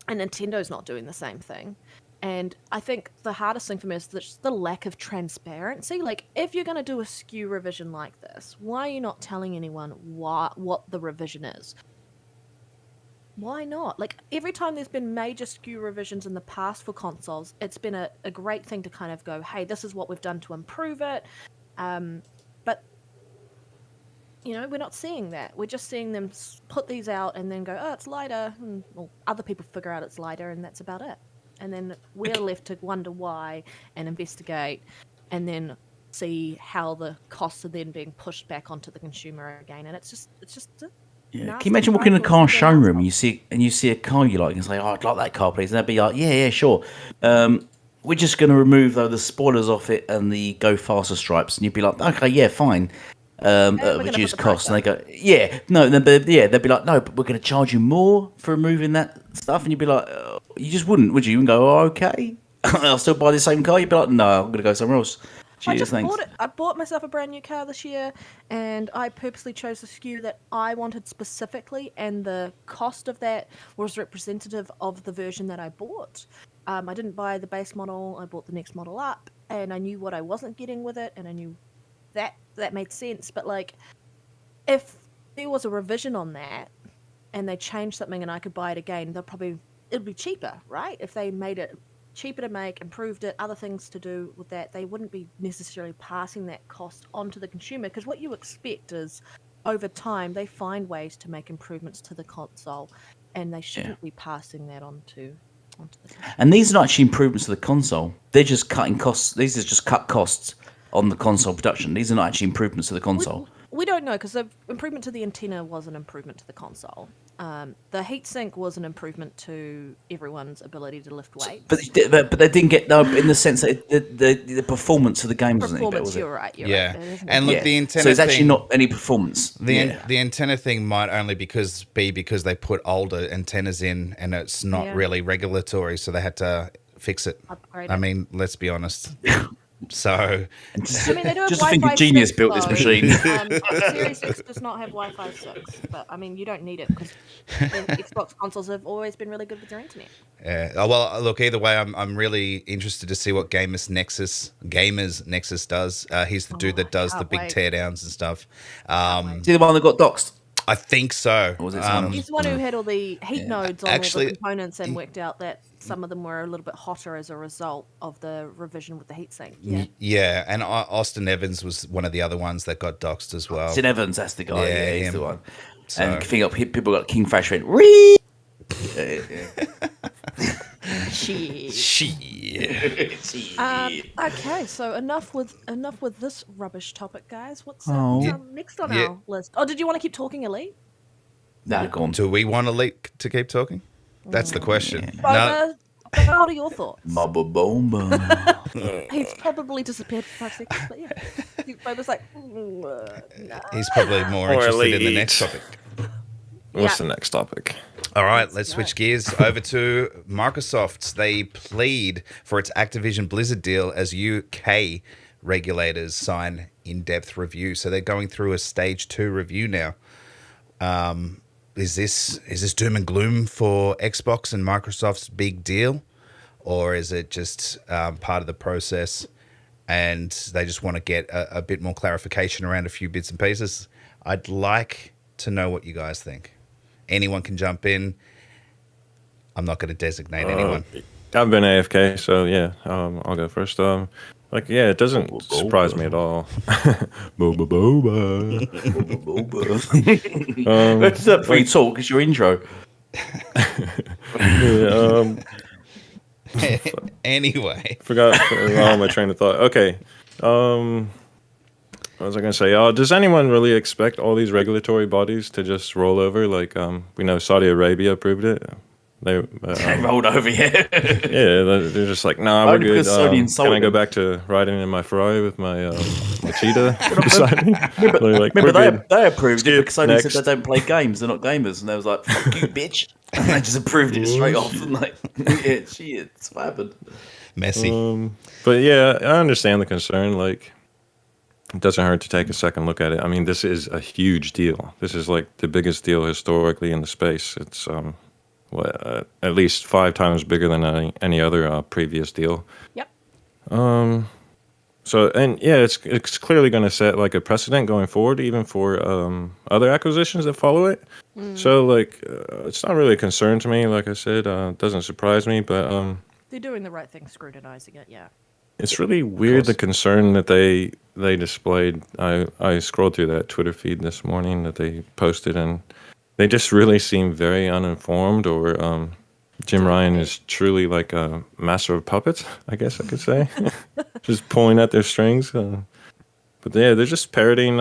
Nintendo's not doing the same thing. And I think the hardest thing for me is just the lack of transparency. Like, if you're going to do a SKU revision like this, why are you not telling anyone what the revision is? Why not? Like, every time there's been major SKU revisions in the past for consoles, it's been a great thing to kind of go, hey, this is what we've done to improve it. But, you know, we're not seeing that. We're just seeing them put these out and then go, oh, it's lighter. And, well, other people figure out it's lighter, and that's about it. And then we're left to wonder why and investigate, and then see how the costs are then being pushed back onto the consumer again. And it's just Yeah. Can you imagine walking in a car showroom and you see a car you like and say, "Oh, I'd like that car, please," and they'd be like, "Yeah, sure. We're just going to remove the spoilers off it and the go faster stripes," and you'd be like, "Okay, yeah, fine." Reduce costs, and they go, "Yeah, no," they'd be like, "No, but we're going to charge you more for removing that stuff," and you'd be like, "You just wouldn't, would you?" And go, "Oh, okay, I'll still buy the same car." You'd be like, "No, I'm going to go somewhere else." Cheers, thanks. I bought myself a brand new car this year, and I purposely chose a SKU that I wanted specifically, and the cost of that was representative of the version that I bought. I didn't buy the base model, I bought the next model up, and I knew what I wasn't getting with it, and I knew that made sense. But like, if there was a revision on that, and they changed something and I could buy it again, it'd be cheaper, right? If they made it cheaper to make, improved it, other things to do with that, they wouldn't be necessarily passing that cost onto the consumer, because what you expect is, over time, they find ways to make improvements to the console, and they shouldn't be passing that onto the consumer. And these are not actually improvements to the console. They're just cutting costs. These are just cut costs on the console production. These are not actually improvements to the console. We don't know, because the improvement to the antenna was an improvement to the console. The heatsink was an improvement to everyone's ability to lift weight. But they didn't get in the sense that the performance of the game wasn't any better, was it? You're right. Yeah, and look, the antenna. So it's actually not any performance. The antenna thing might only because they put older antennas in, and it's not really regulatory, so they had to fix it. Upgrade I it. mean, let's be honest. So, I mean, they do have just think Wi-Fi a genius 6, built this though. machine. Series 6 does not have Wi-Fi 6, but I mean, you don't need it, because the Xbox consoles have always been really good with their internet. yeah. Oh, well, look, either way, I'm really interested to see what Gamers Nexus does. He's the dude that does the big teardowns and stuff. Is he the one that got doxed? I think so. Or was it someone else? He's the one who had all the heat nodes on Actually, all the components and worked out that some of them were a little bit hotter as a result of the revision with the heatsink. Yeah. Yeah, and Austin Evans was one of the other ones that got doxed as well. Austin Evans, that's the guy. Yeah, He's him. the one. So- And people got Kingfisher in. Whee! Okay, so enough with this rubbish topic, guys. What's next on Yeah. our list? Oh, did you want to keep talking, Elite? No, go on. Do we want to keep talking? That's the question. No, Boba, what are your thoughts? Bubba Bomba. He's probably disappeared for 5 seconds, but yeah. I was like, no. He's probably more Or interested in the Elite. next topic. What's the next topic? All right, let's switch gears over to Microsoft. They plead for its Activision Blizzard deal as UK regulators sign in-depth review. So they're going through a stage 2 review now. Is this doom and gloom for Xbox and Microsoft's big deal, or is it just part of the process and they just want to get a bit more clarification around a few bits and pieces? I'd like to know what you guys think. Anyone can jump in. I'm not going to designate anyone. I've been AFK, so yeah, I'll go first. It doesn't surprise me at all. Boba boba. That's up for you talk. It's your intro. Anyway. Forgot my train of thought. Okay. What was I going to say? Does anyone really expect all these regulatory bodies to just roll over? Like, we know Saudi Arabia approved it. They rolled over, yeah. Yeah, they're just like, nah, we're good. Can I go them. back to riding in my Ferrari with my cheetah beside me? Remember, they approved it because Sony Next. said they don't play games, they're not gamers, and they was like, fuck you, bitch. And they just approved it straight off. And like, yeah, shit, it's what happened. Messy. But yeah, I understand the concern. Like, it doesn't hurt to take a second look at it. I mean, this is a huge deal. This is like the biggest deal historically in the space. It's at least 5 times bigger than any other previous deal. Yep. So, and yeah, it's clearly going to set like a precedent going forward, even for other acquisitions that follow it. So, like, it's not really a concern to me. Like I said, it doesn't surprise me, but They're doing the right thing, scrutinizing it, yeah. it's really weird the concern that they displayed. I scrolled through that Twitter feed this morning that they posted, and they just really seem very uninformed, or Jim Ryan is truly like a master of puppets, I guess I could say. Just pulling at their strings. But yeah, they're just parroting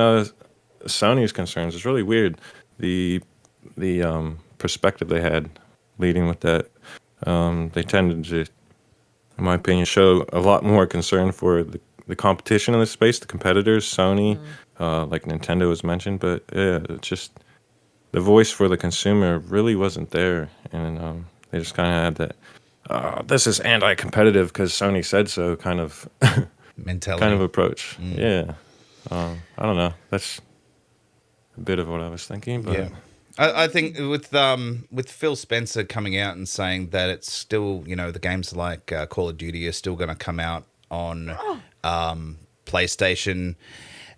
Sony's concerns. It's really weird. The perspective they had leading with that. They tended to, in my opinion, show a lot more concern for the competition in the space, the competitors, Sony, like Nintendo was mentioned. But yeah, it's just the voice for the consumer really wasn't there. And they just kind of had that, this is anti-competitive because Sony said so kind of mentality, kind of approach. Yeah. I don't know. That's a bit of what I was thinking. But yeah. I think with Phil Spencer coming out and saying that it's still, the games like Call of Duty are still going to come out on PlayStation,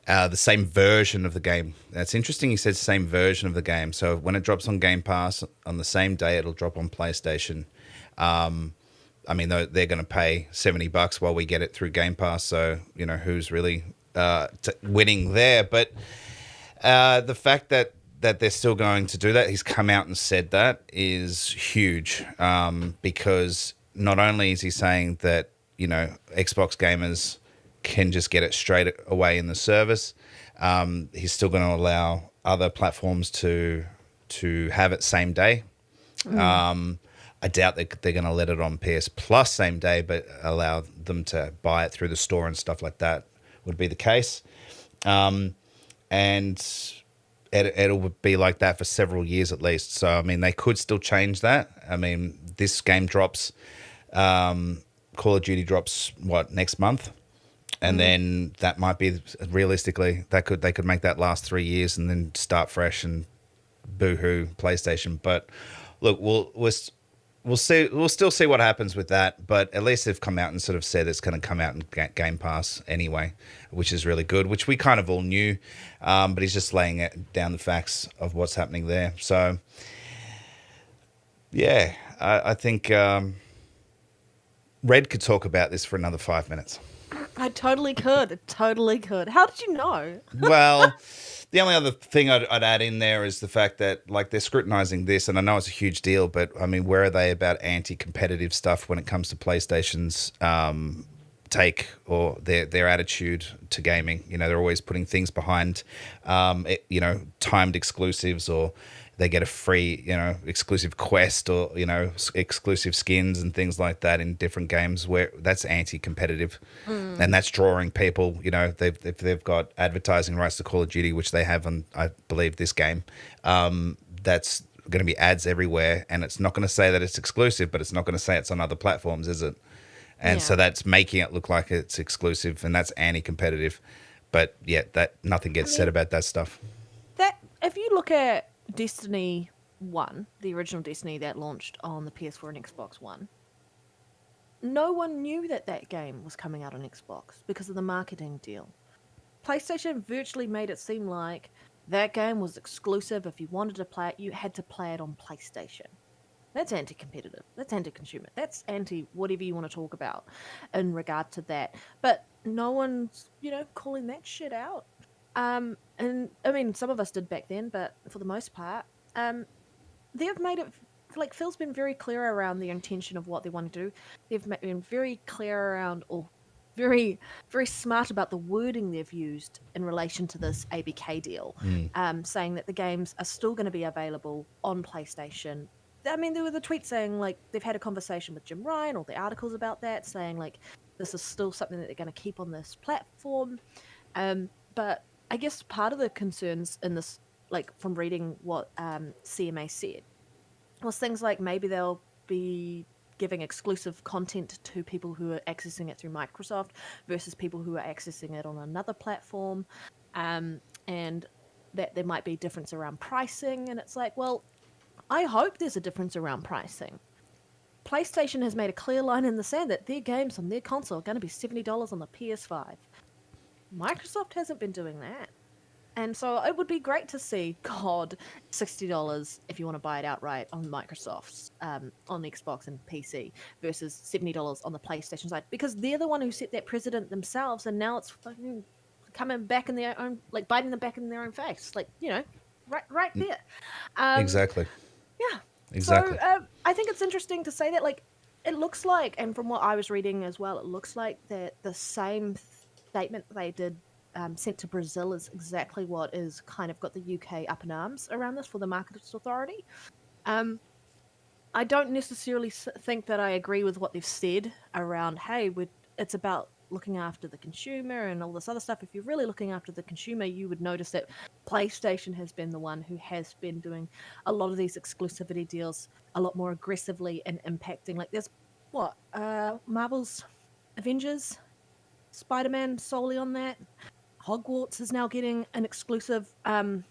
the same version of the game. That's interesting. He said same version of the game. So when it drops on Game Pass on the same day, it'll drop on PlayStation. I mean, they're going to pay $70 while we get it through Game Pass. So, who's really winning there? But the fact that they're still going to do that, he's come out and said that, is huge, because not only is he saying that, Xbox gamers can just get it straight away in the service, he's still going to allow other platforms to have it same day. I doubt that they're going to let it on PS Plus same day, but allow them to buy it through the store and stuff like that would be the case. And it'll be like that for several years at least. So, I mean, they could still change that. I mean, this game drops, Call of Duty drops, next month? And then that might be, realistically, they could make that last 3 years and then start fresh and boo-hoo PlayStation. But look, we'll see. We'll still see what happens with that. But at least they've come out and sort of said it's going to come out in Game Pass anyway, which is really good, which we kind of all knew. But he's just laying down the facts of what's happening there. So, yeah, I think Red could talk about this for another 5 minutes. I totally could. Totally could. How did you know? Well, the only other thing I'd add in there is the fact that, like, they're scrutinizing this, and I know it's a huge deal, but, I mean, where are they about anti-competitive stuff when it comes to PlayStation's take or their attitude to gaming? They're always putting things behind, timed exclusives, or they get a free, exclusive quest or, exclusive skins and things like that in different games, where that's anti-competitive. And that's drawing people, they've got advertising rights to Call of Duty, which they have on, I believe, this game. That's going to be ads everywhere, and it's not going to say that it's exclusive, but it's not going to say it's on other platforms, is it? And so that's making it look like it's exclusive, and that's anti-competitive. But yeah, that nothing gets said about that stuff. That if you look at Destiny 1, the original Destiny that launched on the PS4 and Xbox One, no one knew that game was coming out on Xbox because of the marketing deal. PlayStation virtually made it seem like that game was exclusive. If you wanted to play it, you had to play it on PlayStation. That's anti-competitive. That's anti-consumer. That's anti-whatever you want to talk about in regard to that. But no one's, calling that shit out. And I mean, some of us did back then, but for the most part, they've made it, like, Phil's been very clear around the intention of what they want to do. They've been very clear around, or very, very smart about the wording they've used in relation to this ABK deal, saying that the games are still going to be available on PlayStation. I mean, there were the tweets saying, like, they've had a conversation with Jim Ryan, or the articles about that, saying, like, this is still something that they're going to keep on this platform. But I guess part of the concerns in this, like, from reading what CMA said, was things like maybe they'll be giving exclusive content to people who are accessing it through Microsoft versus people who are accessing it on another platform, and that there might be a difference around pricing. And it's like, well, I hope there's a difference around pricing. PlayStation has made a clear line in the sand that their games on their console are going to be $70 on the PS5. Microsoft hasn't been doing that. And so it would be great to see COD $60 if you want to buy it outright on Microsoft's, on Xbox and PC, versus $70 on the PlayStation side, because they're the one who set that precedent themselves, and now it's fucking coming back in their own, like, biting them back in their own face, like, right there. Exactly. Yeah. Exactly. So I think it's interesting to say that, like, it looks like, and from what I was reading as well, it looks like that the same statement they did sent to Brazil is exactly what is kind of got the UK up in arms around this for the Markets Authority. I don't necessarily think that I agree with what they've said around, hey, it's about looking after the consumer and all this other stuff. If you're really looking after the consumer, you would notice that PlayStation has been the one who has been doing a lot of these exclusivity deals a lot more aggressively and impacting. Like, there's Marvel's Avengers, Spider-Man solely on that. Hogwarts is now getting an exclusive mission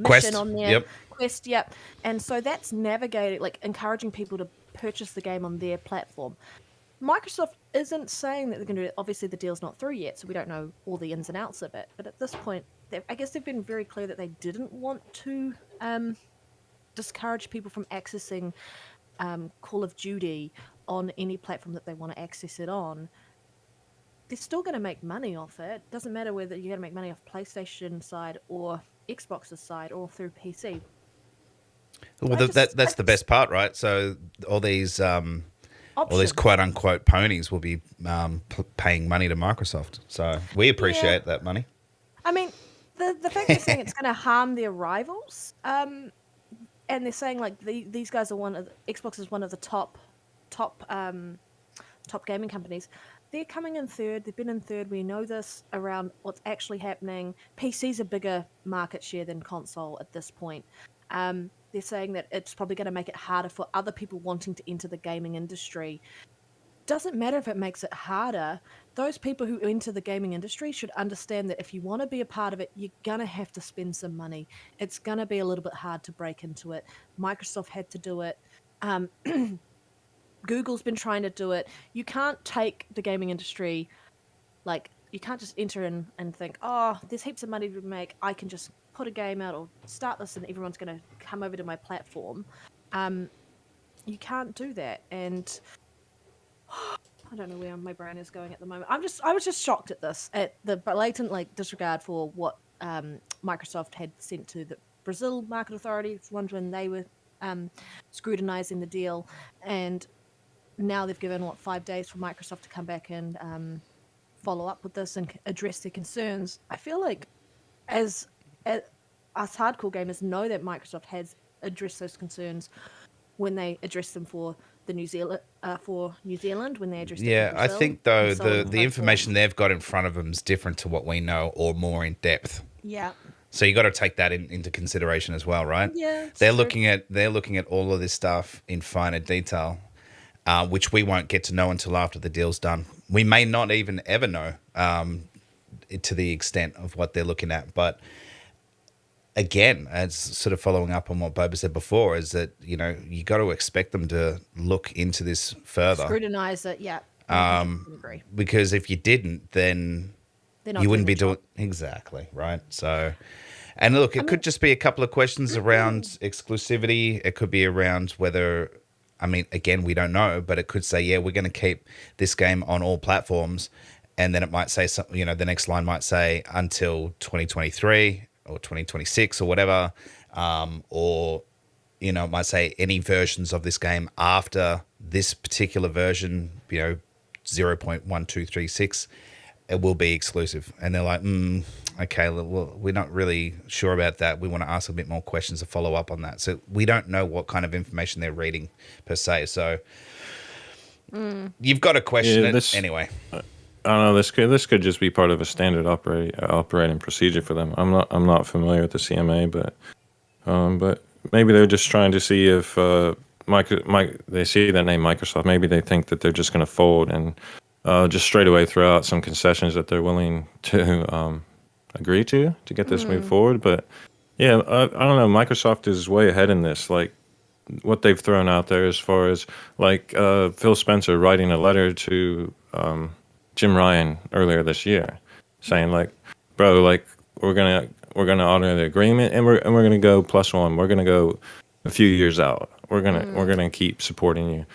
Quest on their Quest, yep. And so that's navigating, like, encouraging people to purchase the game on their platform. Microsoft isn't saying that they're going to do it. Obviously, the deal's not through yet, so we don't know all the ins and outs of it. But at this point, I guess they've been very clear that they didn't want to discourage people from accessing Call of Duty on any platform that they want to access it on. They're still going to make money off it. Doesn't matter whether you're going to make money off PlayStation side or Xbox's side or through PC. Well, that's the best part, right? So all these quote unquote ponies will be paying money to Microsoft. So we appreciate that money. I mean, the fact they're saying it's going to harm their rivals, and they're saying, like, these guys are Xbox is one of the top gaming companies. They're coming in third. They've been in third. We know this around what's actually happening. PC's a bigger market share than console at this point. They're saying that it's probably going to make it harder for other people wanting to enter the gaming industry. Doesn't matter if it makes it harder. Those people who enter the gaming industry should understand that if you want to be a part of it, you're going to have to spend some money. It's going to be a little bit hard to break into it. Microsoft had to do it. Google's been trying to do it. You can't take the gaming industry, like, you can't just enter in and think, oh, there's heaps of money to make. I can just put a game out or start this and everyone's going to come over to my platform. You can't do that. And I don't know where my brain is going at the moment. I was just shocked at this, at the blatant, like, disregard for what Microsoft had sent to the Brazil Market Authority when they were scrutinizing the deal. And now they've given 5 days for Microsoft to come back and follow up with this and address their concerns. I feel like as us hardcore gamers know that Microsoft has addressed those concerns when they address them for New Zealand when they address it Yeah, for I Brazil, think though and so on and the so information forth. they've got in front of them is different to what we know, or more in depth. Yeah. So you got to take that into consideration as well, right? Yeah, it's They're true. looking at all of this stuff in finer detail, which we won't get to know until after the deal's done. We may not even ever know to the extent of what they're looking at, but again, as sort of following up on what Boba said before, is that, you know, you got to expect them to look into this further. Scrutinize it, yeah. I agree. Because if you didn't, then They're not you wouldn't be doing doing exactly right. So, and look, it could just be a couple of questions around exclusivity. It could be around whether, I mean, again, we don't know, but it could say, yeah, we're going to keep this game on all platforms, and then it might say something. You know, the next line might say until 2023 or 2026 or whatever, or you know, it might say any versions of this game after this particular version, you know, 0.1236, it will be exclusive. And they're like, okay, well, we're not really sure about that. We want to ask a bit more questions to follow up on that. So we don't know what kind of information they're reading per se. So you've got to question it anyway. I don't know. This could just be part of a standard operating procedure for them. I'm not familiar with the CMA, but maybe they're just trying to see if they see that name Microsoft. Maybe they think that they're just going to fold and just straight away throw out some concessions that they're willing to agree to get this moved forward. But yeah, I don't know. Microsoft is way ahead in this. Like what they've thrown out there as far as like Phil Spencer writing a letter to Jim Ryan earlier this year, saying like, bro, like we're gonna honor the agreement and we're gonna go +1. We're gonna go a few years out. We're gonna keep supporting you.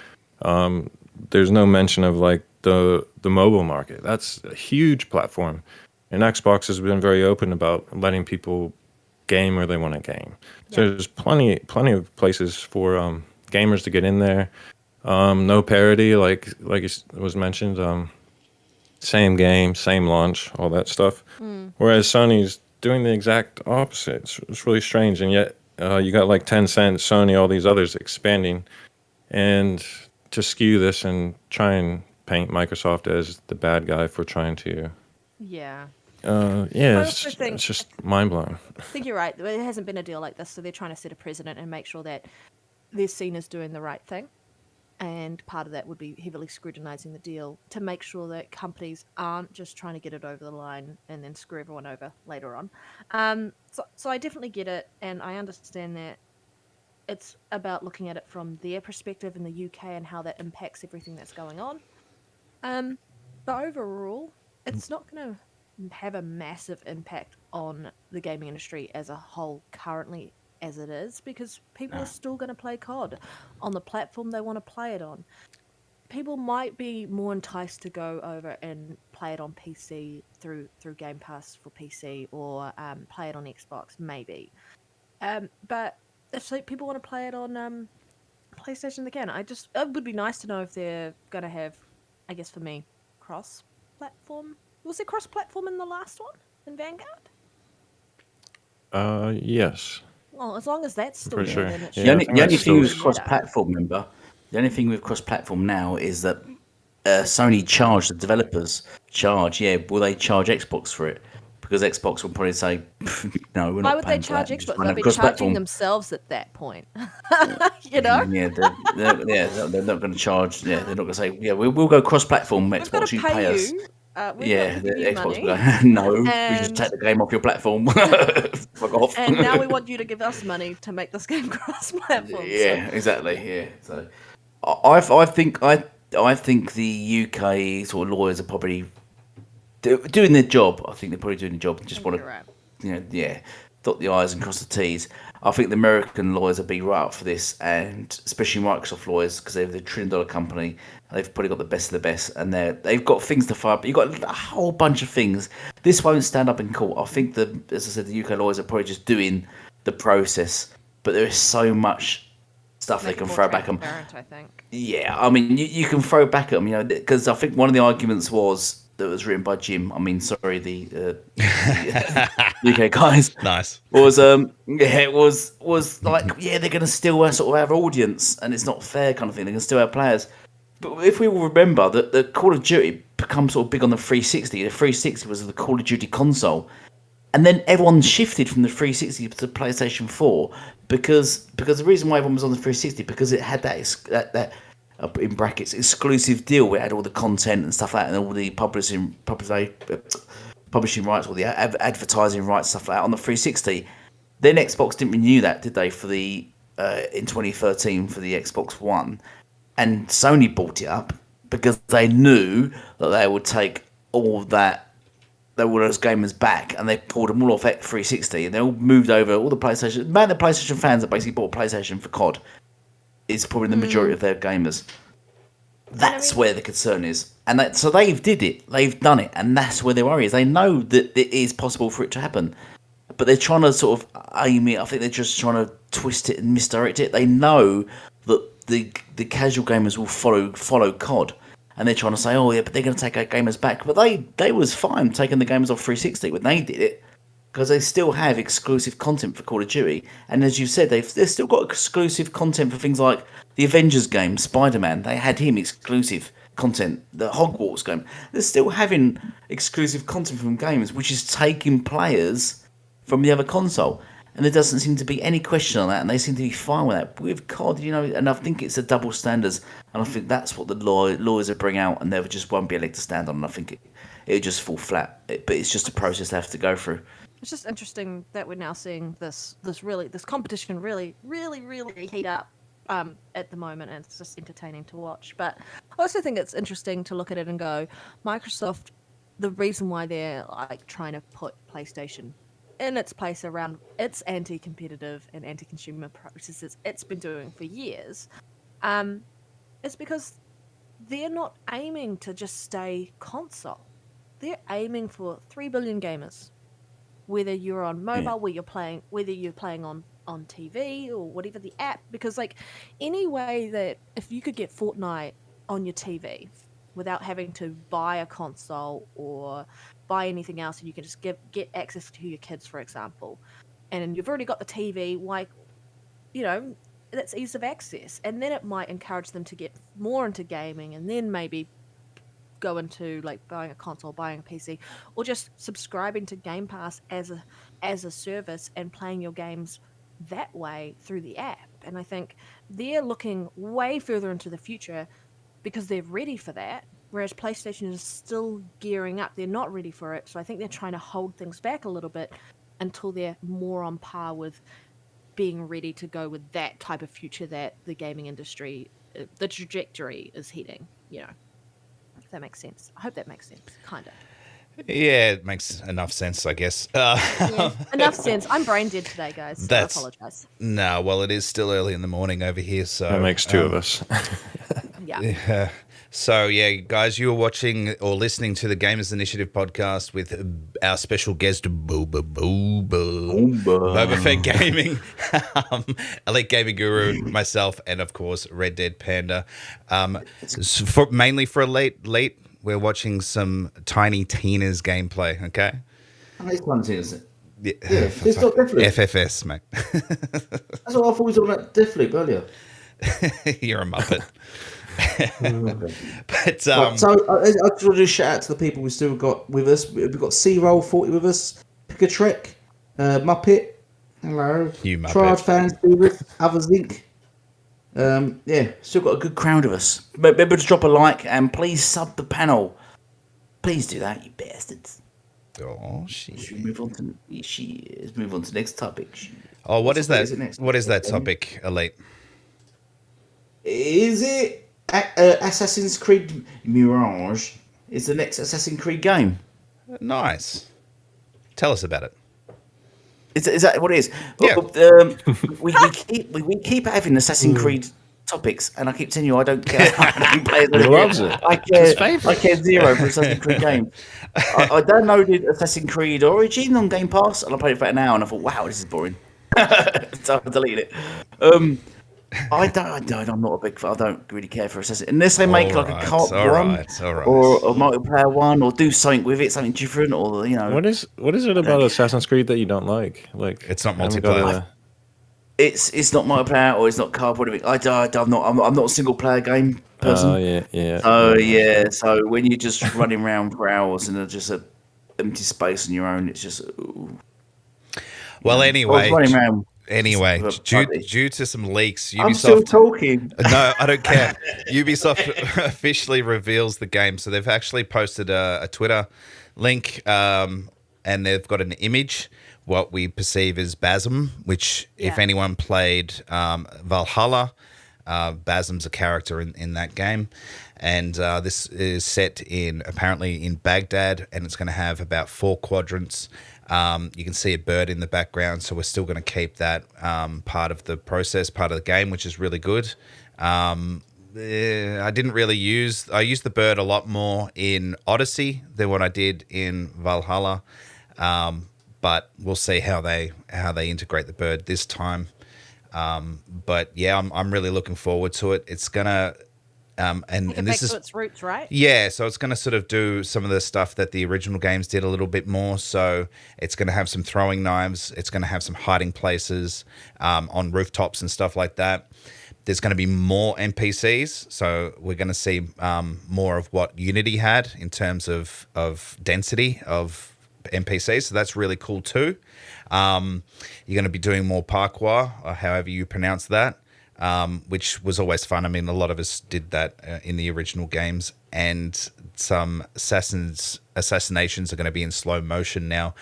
There's no mention of like the mobile market. That's a huge platform, and Xbox has been very open about letting people game where they want to game. So there's plenty of places for gamers to get in there. No parity, like it was mentioned. Same game, same launch, all that stuff. Whereas Sony's doing the exact opposite. It's really strange, and yet you got like Tencent, Sony, all these others expanding, and to skew this and try and paint Microsoft as the bad guy for trying to. Yeah. It's just mind blowing. I think you're right. There hasn't been a deal like this, so they're trying to set a precedent and make sure that they're seen as doing the right thing. And part of that would be heavily scrutinizing the deal to make sure that companies aren't just trying to get it over the line and then screw everyone over later on. So I definitely get it, and I understand that it's about looking at it from their perspective in the UK and how that impacts everything that's going on. But overall, it's not going to have a massive impact on the gaming industry as a whole currently as it is, because people are still going to play COD on the platform they want to play it on. People might be more enticed to go over and play it on PC through Game Pass for PC, or play it on Xbox, maybe. But if people want to play it on PlayStation, they can. It would be nice to know if they're going to have, I guess for me, cross-platform. Was there cross-platform in the last one, in Vanguard? Yes. Well, as long as that's still For there, sure. then it Yeah, should The only thing with better. cross-platform, remember, the only thing with cross-platform now is that Sony charge the developers. Will they charge Xbox for it? Because Xbox will probably say, no, we're not. Why would they paying for charge that. Just Xbox? run They'll a be charging cross-platform. themselves at that point. You know? Yeah, they're not going to charge. Yeah, they're not going to say, yeah, we'll go cross-platform. We've got Xbox, to you pay pay us. you. Yeah, the give you Xbox money, will go, no, we just and- take the game off your platform. Fuck off. and now we want you to give us money to make this game cross-platform. Yeah, exactly. Yeah. So, I think the UK sort of lawyers are probably doing their job. I think they're probably doing the job. Just want to, dot the I's and cross the T's. I think the American lawyers will be right up for this, and especially Microsoft lawyers, because they're the $1 trillion company. They've probably got the best of the best, and they've got things to fight. But you've got a whole bunch of things. This won't stand up in court. I think as I said, the UK lawyers are probably just doing the process. But there is so much stuff they can throw back on. I think. Yeah, I mean, you can throw back at them, because I think one of the arguments was that was written by Jim. I mean, sorry, the UK guys. Nice. Was it was like, yeah, they're going to still sort of have audience, and it's not fair kind of thing. They're going to still have players. But if we will remember that the Call of Duty become sort of big on the 360. The 360 was the Call of Duty console, and then everyone shifted from the 360 to the PlayStation 4 because the reason why everyone was on the 360 because it had that in brackets exclusive deal where it had all the content and stuff like that, and all the publishing rights, all the advertising rights, stuff like that on the 360. Then Xbox didn't renew that, did they? For the in 2013 for the Xbox One. And Sony bought it up because they knew that they would take all that, all those gamers back, and they pulled them all off X360, and they all moved over. All the PlayStation, the PlayStation fans that basically bought a PlayStation for COD is probably the majority of their gamers. That's where the concern is, and so they've done it, and that's where their worry is. They know that it is possible for it to happen, but they're trying to sort of aim it. I think they're just trying to twist it and misdirect it. They know that the casual gamers will follow COD, and they're trying to say, oh yeah, but they're going to take our gamers back. But they was fine taking the gamers off 360 when they did it, because they still have exclusive content for Call of Duty. And as you said, they've still got exclusive content for things like the Avengers game, Spider-Man. They had him exclusive content. The Hogwarts game. They're still having exclusive content from games, which is taking players from the other console. And there doesn't seem to be any question on that, and they seem to be fine with that. With COD, and I think it's a double standards, and I think that's what the lawyers will bring out, and they just won't be able to stand on. And I think it'll just fall flat. But it's just a process they have to go through. It's just interesting that we're now seeing this competition really heat up at the moment, and it's just entertaining to watch. But I also think it's interesting to look at it and go, Microsoft, the reason why they're like trying to put PlayStation in its place around its anti-competitive and anti-consumer practices it's been doing for years, it's because they're not aiming to just stay console. They're aiming for 3 billion gamers, whether you're on mobile, whether you're playing on TV or whatever the app. Because like any way that if you could get Fortnite on your TV without having to buy a console or buy anything else, and you can just get access to your kids, for example, and you've already got the TV, like, that's ease of access, and then it might encourage them to get more into gaming, and then maybe go into like buying a console, buying a PC, or just subscribing to Game Pass as a service and playing your games that way through the app. And I think they're looking way further into the future because they're ready for that, whereas PlayStation is still gearing up. They're not ready for it, so I think they're trying to hold things back a little bit until they're more on par with being ready to go with that type of future that the gaming industry, the trajectory is heading, If that makes sense. I hope that makes sense, kind of. Yeah, it makes enough sense, I guess. Enough sense. I'm brain dead today, guys. So I apologize. No, well, it is still early in the morning over here, so that makes two of us. Yeah. So, yeah, guys, you were watching or listening to the Gamers Initiative podcast with our special guest, Boba Fett Gaming, EliteGamingGuru, myself, and, of course, Red Dead Panda. Mainly for Elite, we're watching some Tiny Tina's gameplay, okay? It's Tiny Tina's. Yeah, it's not Deathloop. FFS, mate. That's what I thought we were talking about Deathloop earlier. You're a muppet. But so I just want to do a shout out to the people we still got with us. We've got C-Roll 40 with us, Picatrek, Muppet, hello, you Muppet. Triad fans with us, Other Zinc. Still got a good crowd of us. Remember to drop a like and please sub the panel. Please do that, you bastards. Oh, shit. Should we move on to the next topic? What is that? What is that topic, Elite? Is it Assassin's Creed Mirage? Is the next Assassin's Creed game? Nice. Tell us about it. Is that what it is? Yeah. We keep having Assassin's Creed topics, and I keep telling you I don't care. I don't play it. He loves it. I care zero for Assassin's Creed game. I downloaded Assassin's Creed Origin on Game Pass, and I played it for an hour, and I thought, wow, this is boring. So I deleted it. I don't. I'm not a big. I don't really care for Assassin's unless they make like a co-op all one right. or a multiplayer one, or do something with it, something different, or What is it about Assassin's Creed that you don't like? Like, It's not I haven't got multiplayer. It's not multiplayer or it's not co-op or anything. I'm not a single player game person. Yeah. So when you're just running around for hours and there's just a empty space on your own, it's just. Well, I was running around. Anyway, due to some leaks, Ubisoft. I'm still talking. No, I don't care. Ubisoft officially reveals the game, so they've actually posted a Twitter link, and they've got an image, what we perceive as Basm, which, if anyone played Valhalla, Basm's a character in that game, and this is set apparently in Baghdad, and it's going to have about 4 quadrants. You can see a bird in the background, so we're still going to keep that part of the process, part of the game, which is really good. I didn't really I used the bird a lot more in Odyssey than what I did in Valhalla, but we'll see how they integrate the bird this time. But yeah, I'm really looking forward to it. It's gonna. And this is its roots, right? Yeah, so it's going to sort of do some of the stuff that the original games did a little bit more. So it's going to have some throwing knives. It's going to have some hiding places on rooftops and stuff like that. There's going to be more NPCs, so we're going to see more of what Unity had in terms of density of NPCs. So that's really cool too. You're going to be doing more parkour, or however you pronounce that. Which was always fun. I mean, a lot of us did that in the original games, and some assassinations are going to be in slow motion now.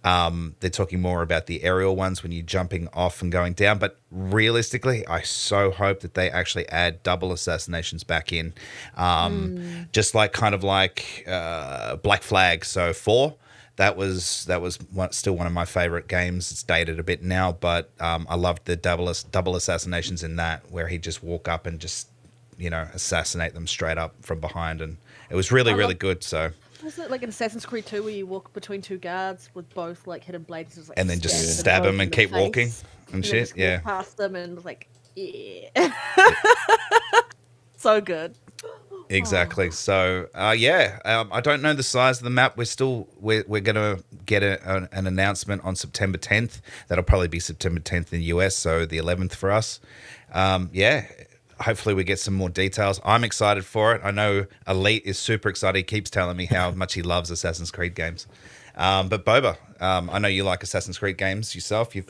They're talking more about the aerial ones when you're jumping off and going down, but realistically, I so hope that they actually add double assassinations back in, just like kind of like Black Flag. So 4. That was still one of my favorite games. It's dated a bit now, but I loved the double assassinations in that, where he'd just walk up and just, assassinate them straight up from behind, and it was really good. So was it like in Assassin's Creed 2 where you walk between 2 guards with both like hidden blades, just, like, and then just stab them and keep walking and shit? Just yeah, walk past them and like so good. Exactly. So, I don't know the size of the map. We're going to get an announcement on September 10th. That'll probably be September 10th in the US, so the 11th for us. Hopefully we get some more details. I'm excited for it. I know Elite is super excited. He keeps telling me how much he loves Assassin's Creed games. But Boba, I know you like Assassin's Creed games yourself. You've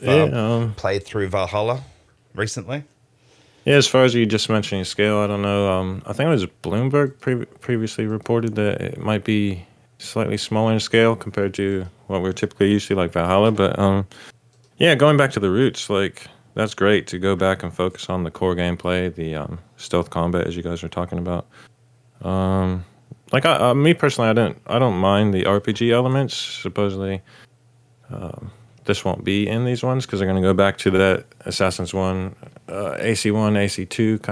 played through Valhalla recently. Yeah, as far as you just mentioning scale, I don't know. I think it was Bloomberg previously reported that it might be slightly smaller in scale compared to what we're typically used to, like Valhalla. But going back to the roots, like that's great to go back and focus on the core gameplay, the stealth combat, as you guys were talking about. Me personally, I don't mind the RPG elements. Supposedly, this won't be in these ones because they're going to go back to that Assassin's 1, AC1, AC2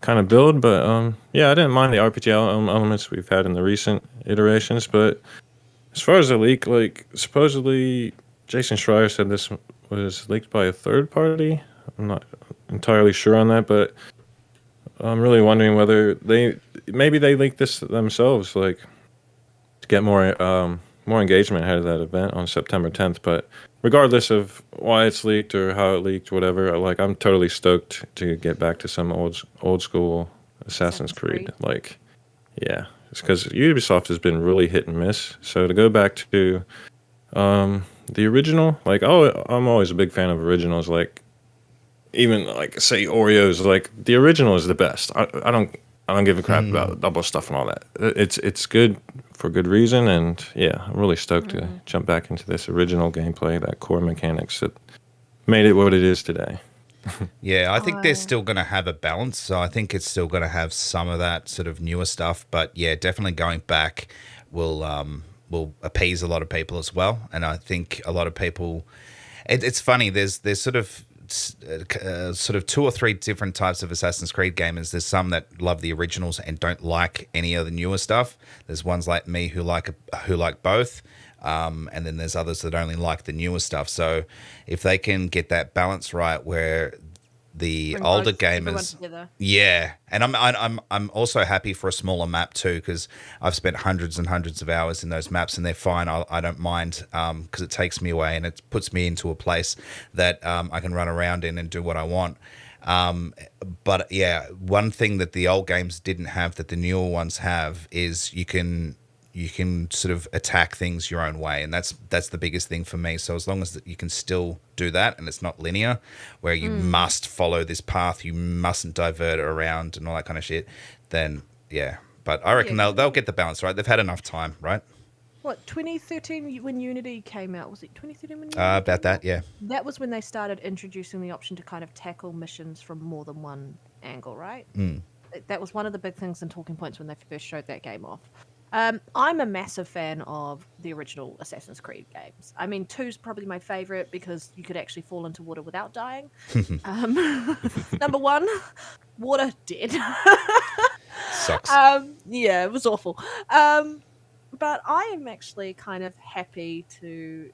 kind of build. But I didn't mind the RPG elements we've had in the recent iterations. But as far as the leak, like supposedly Jason Schreier said this was leaked by a third party. I'm not entirely sure on that, but I'm really wondering whether maybe they leaked this themselves, like to get more engagement ahead of that event on September 10th. But regardless of why it's leaked or how it leaked, whatever, like I'm totally stoked to get back to some old school Assassin's Creed. Like, yeah, it's because Ubisoft has been really hit and miss. So to go back to the original, like, I'm always a big fan of originals. Like, even like say Oreos, like the original is the best. I don't give a crap about double stuff and all that. It's good for good reason, and I'm really stoked to jump back into this original gameplay, that core mechanics that made it what it is today. Yeah, I think they're still going to have a balance. So I think it's still going to have some of that sort of newer stuff, but yeah, definitely going back will appease a lot of people as well. And I think a lot of people, it's funny. There's sort of 2 or 3 different types of Assassin's Creed gamers. There's some that love the originals and don't like any of the newer stuff. There's ones like me who like both, and then there's others that only like the newer stuff. So if they can get that balance right, where the Bring older everyone gamers. together. Yeah, and I'm also happy for a smaller map too, because I've spent hundreds and hundreds of hours in those maps, and they're fine. I don't mind, because it takes me away and it puts me into a place that I can run around in and do what I want. But yeah, one thing that the old games didn't have that the newer ones have is you can sort of attack things your own way, and that's the biggest thing for me. So as long as that you can still do that and it's not linear, where you must follow this path, you mustn't divert it around and all that kind of shit, then yeah. But I reckon they'll get the balance right. They've had enough time, right? What, 2013 when Unity came out? Was it 2013 when Unity About came that, out? yeah. That was when they started introducing the option to kind of tackle missions from more than one angle, right? That was one of the big things and talking points when they first showed that game off. I'm a massive fan of the original Assassin's Creed games. I mean, 2's probably my favorite because you could actually fall into water without dying. Number 1, water dead. Sucks. Yeah, it was awful. But I am actually kind of happy to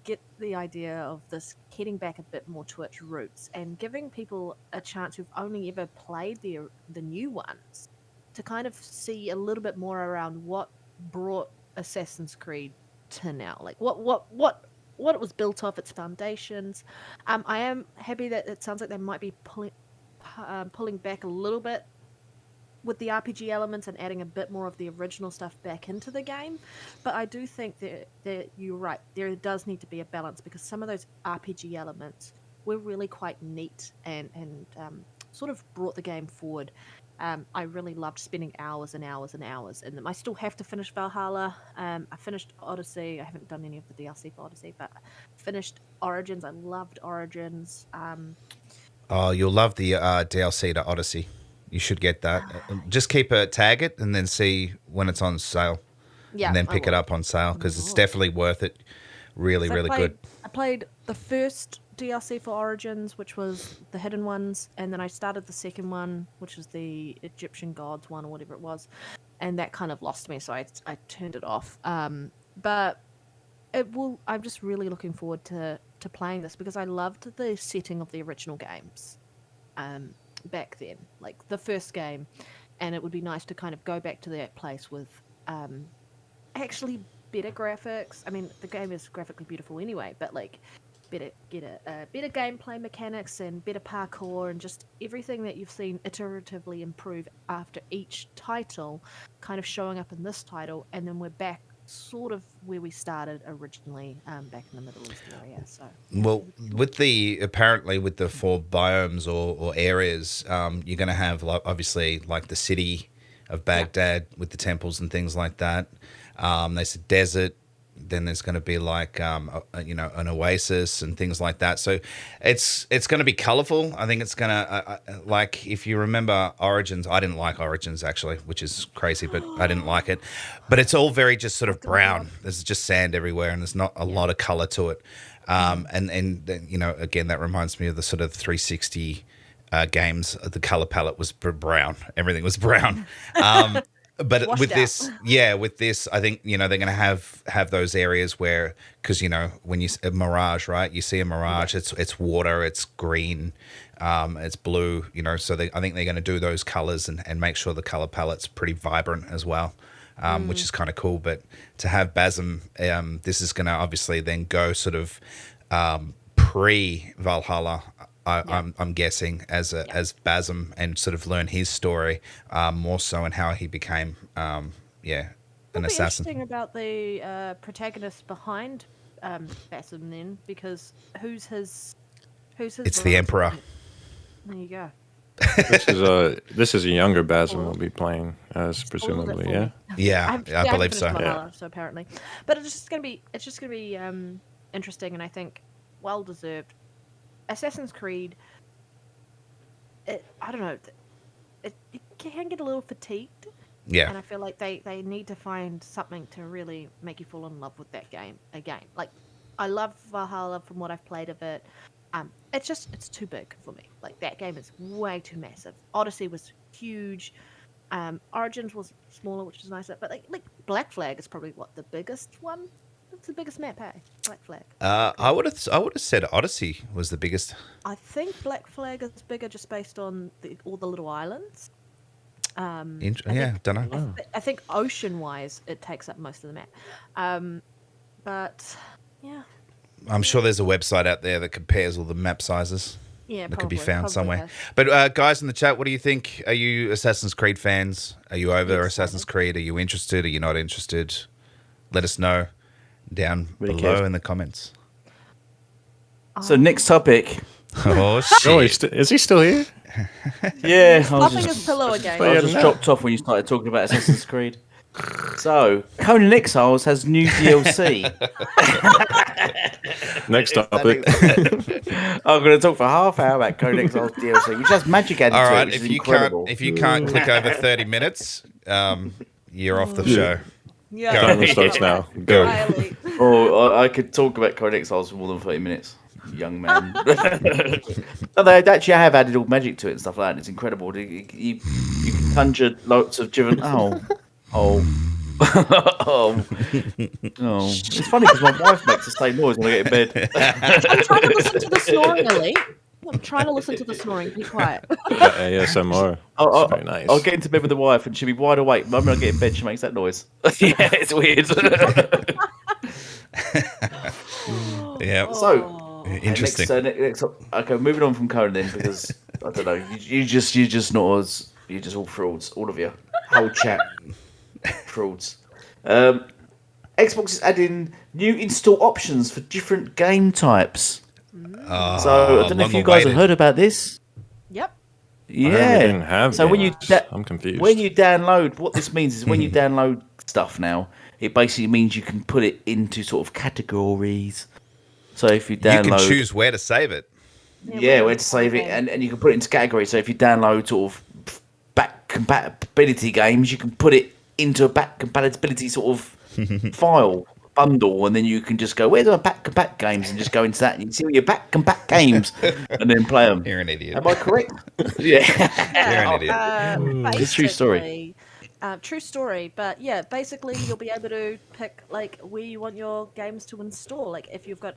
get the idea of this heading back a bit more to its roots and giving people a chance who've only ever played the new ones to kind of see a little bit more around what brought Assassin's Creed to now, like what it was built off, its foundations. I am happy that it sounds like they might be pulling back a little bit with the RPG elements and adding a bit more of the original stuff back into the game. But I do think that you're right. There does need to be a balance because some of those RPG elements were really quite neat and sort of brought the game forward. I really loved spending hours and hours and hours in them. I still have to finish Valhalla. I finished Odyssey. I haven't done any of the DLC for Odyssey, but finished Origins. I loved Origins. Oh, you'll love the DLC to Odyssey. You should get that. Just keep a tag it and then see when it's on sale. Yeah, and then pick it up on sale because it's definitely worth it. Really, really good. I played the first DLC for Origins, which was the Hidden Ones, and then I started the second one, which is the Egyptian Gods one or whatever it was, and that kind of lost me, so I turned it off. But I'm just really looking forward to playing this because I loved the setting of the original games. Back then, like the first game, and it would be nice to kind of go back to that place with actually better graphics. I mean, the game is graphically beautiful anyway, but like better gameplay mechanics and better parkour and just everything that you've seen iteratively improve after each title kind of showing up in this title, and then we're back sort of where we started originally, back in the Middle East area. So well, with the 4 biomes or areas, you're going to have obviously like the city of Baghdad with the temples and things like that. There's a desert. Then there's going to be like an oasis and things like that. So it's going to be colorful. I think it's going to like if you remember Origins. I didn't like Origins actually, which is crazy, but I didn't like it. But it's all very just sort of brown. There's just sand everywhere, and there's not a lot of color to it. And again, that reminds me of the sort of 360 games. The color palette was brown. Everything was brown. But Washed with out. with this, I think they're going to have those areas where, because when you a mirage, right? You see a mirage, it's water, it's green, it's blue. So I think they're going to do those colors and make sure the color palette's pretty vibrant as well, which is kind of cool. But to have Basm, this is going to obviously then go sort of pre Valhalla. I'm guessing as Basm and sort of learn his story more so and how he became an assassin. Interesting about the protagonist behind Basm then, because who's his It's the Emperor. There you go. This is a younger Basm will be playing as presumably, yeah. Yeah, I believe so. Valhalla, so apparently, but it's just gonna be interesting, and I think well deserved. Assassin's Creed, I don't know, it can get a little fatigued. Yeah. And I feel like they need to find something to really make you fall in love with that game again. Like, I love Valhalla from what I've played of it. It's too big for me. Like, that game is way too massive. Odyssey was huge. Origins was smaller, which is nicer. But like Black Flag is probably the biggest one of What's the biggest map, eh? Black Flag. I would have said Odyssey was the biggest. I think Black Flag is bigger just based on all the little islands. Don't know. I think ocean-wise, it takes up most of the map. But yeah, I'm sure there's a website out there that compares all the map sizes. yeah, That could be probably found somewhere. has. But guys in the chat, what do you think? Are you Assassin's Creed fans? Are you over Yes, Assassin's Creed? Are you interested? Are you not interested? Let us know down Really below cares. in the comments. So next topic. Oh, Oh, shit. is he still here? Yeah, Fluffing his pillow again. I was just dropped off when you started talking about Assassin's Creed. So, Conan Exiles has new DLC. Next topic. I'm going to talk for half hour about Conan Exiles DLC, which has magic added All to it, right, which is if you incredible. can't click over 30 minutes, you're off the show. Yeah, Timer starts now. Go. Riley. Oh, I could talk about Conan Exiles for more than 30 minutes, young man. No, they actually have added all magic to it and stuff like that. It's incredible. You can conjure lots of different. Oh. It's funny because my wife makes the same noise when I get in bed. I'm trying to listen to the snoring, Ellie. I'm trying to listen to the snoring. Be quiet. ASMR. It's very nice. I'll get into bed with the wife and she'll be wide awake. The moment I get in bed, she makes that noise. Yeah, it's weird. Yeah. So, Interesting. next, okay, moving on from Conan then, because I don't know, you're just all frauds, all of you, whole chat, frauds. Xbox is adding new install options for different game types. So I don't know if you guys have heard about this. Yep. Yeah. didn't have so when you games. I'm confused. When you download, what this means is when you download stuff now, it basically means you can put it into sort of categories. So if you download, You can choose where to save it. yeah, where to save it, and you can put it into categories. So if you download sort of back compatibility games, you can put it into a back compatibility sort of file bundle, and then you can just go, where's my back compat games, and just go into that, and you see all your back compat games, and then play them. You're an idiot. Am I correct? Yeah. You're an idiot. It's a true story. Basically, true story, but yeah, basically you'll be able to pick like where you want your games to install. Like if you've got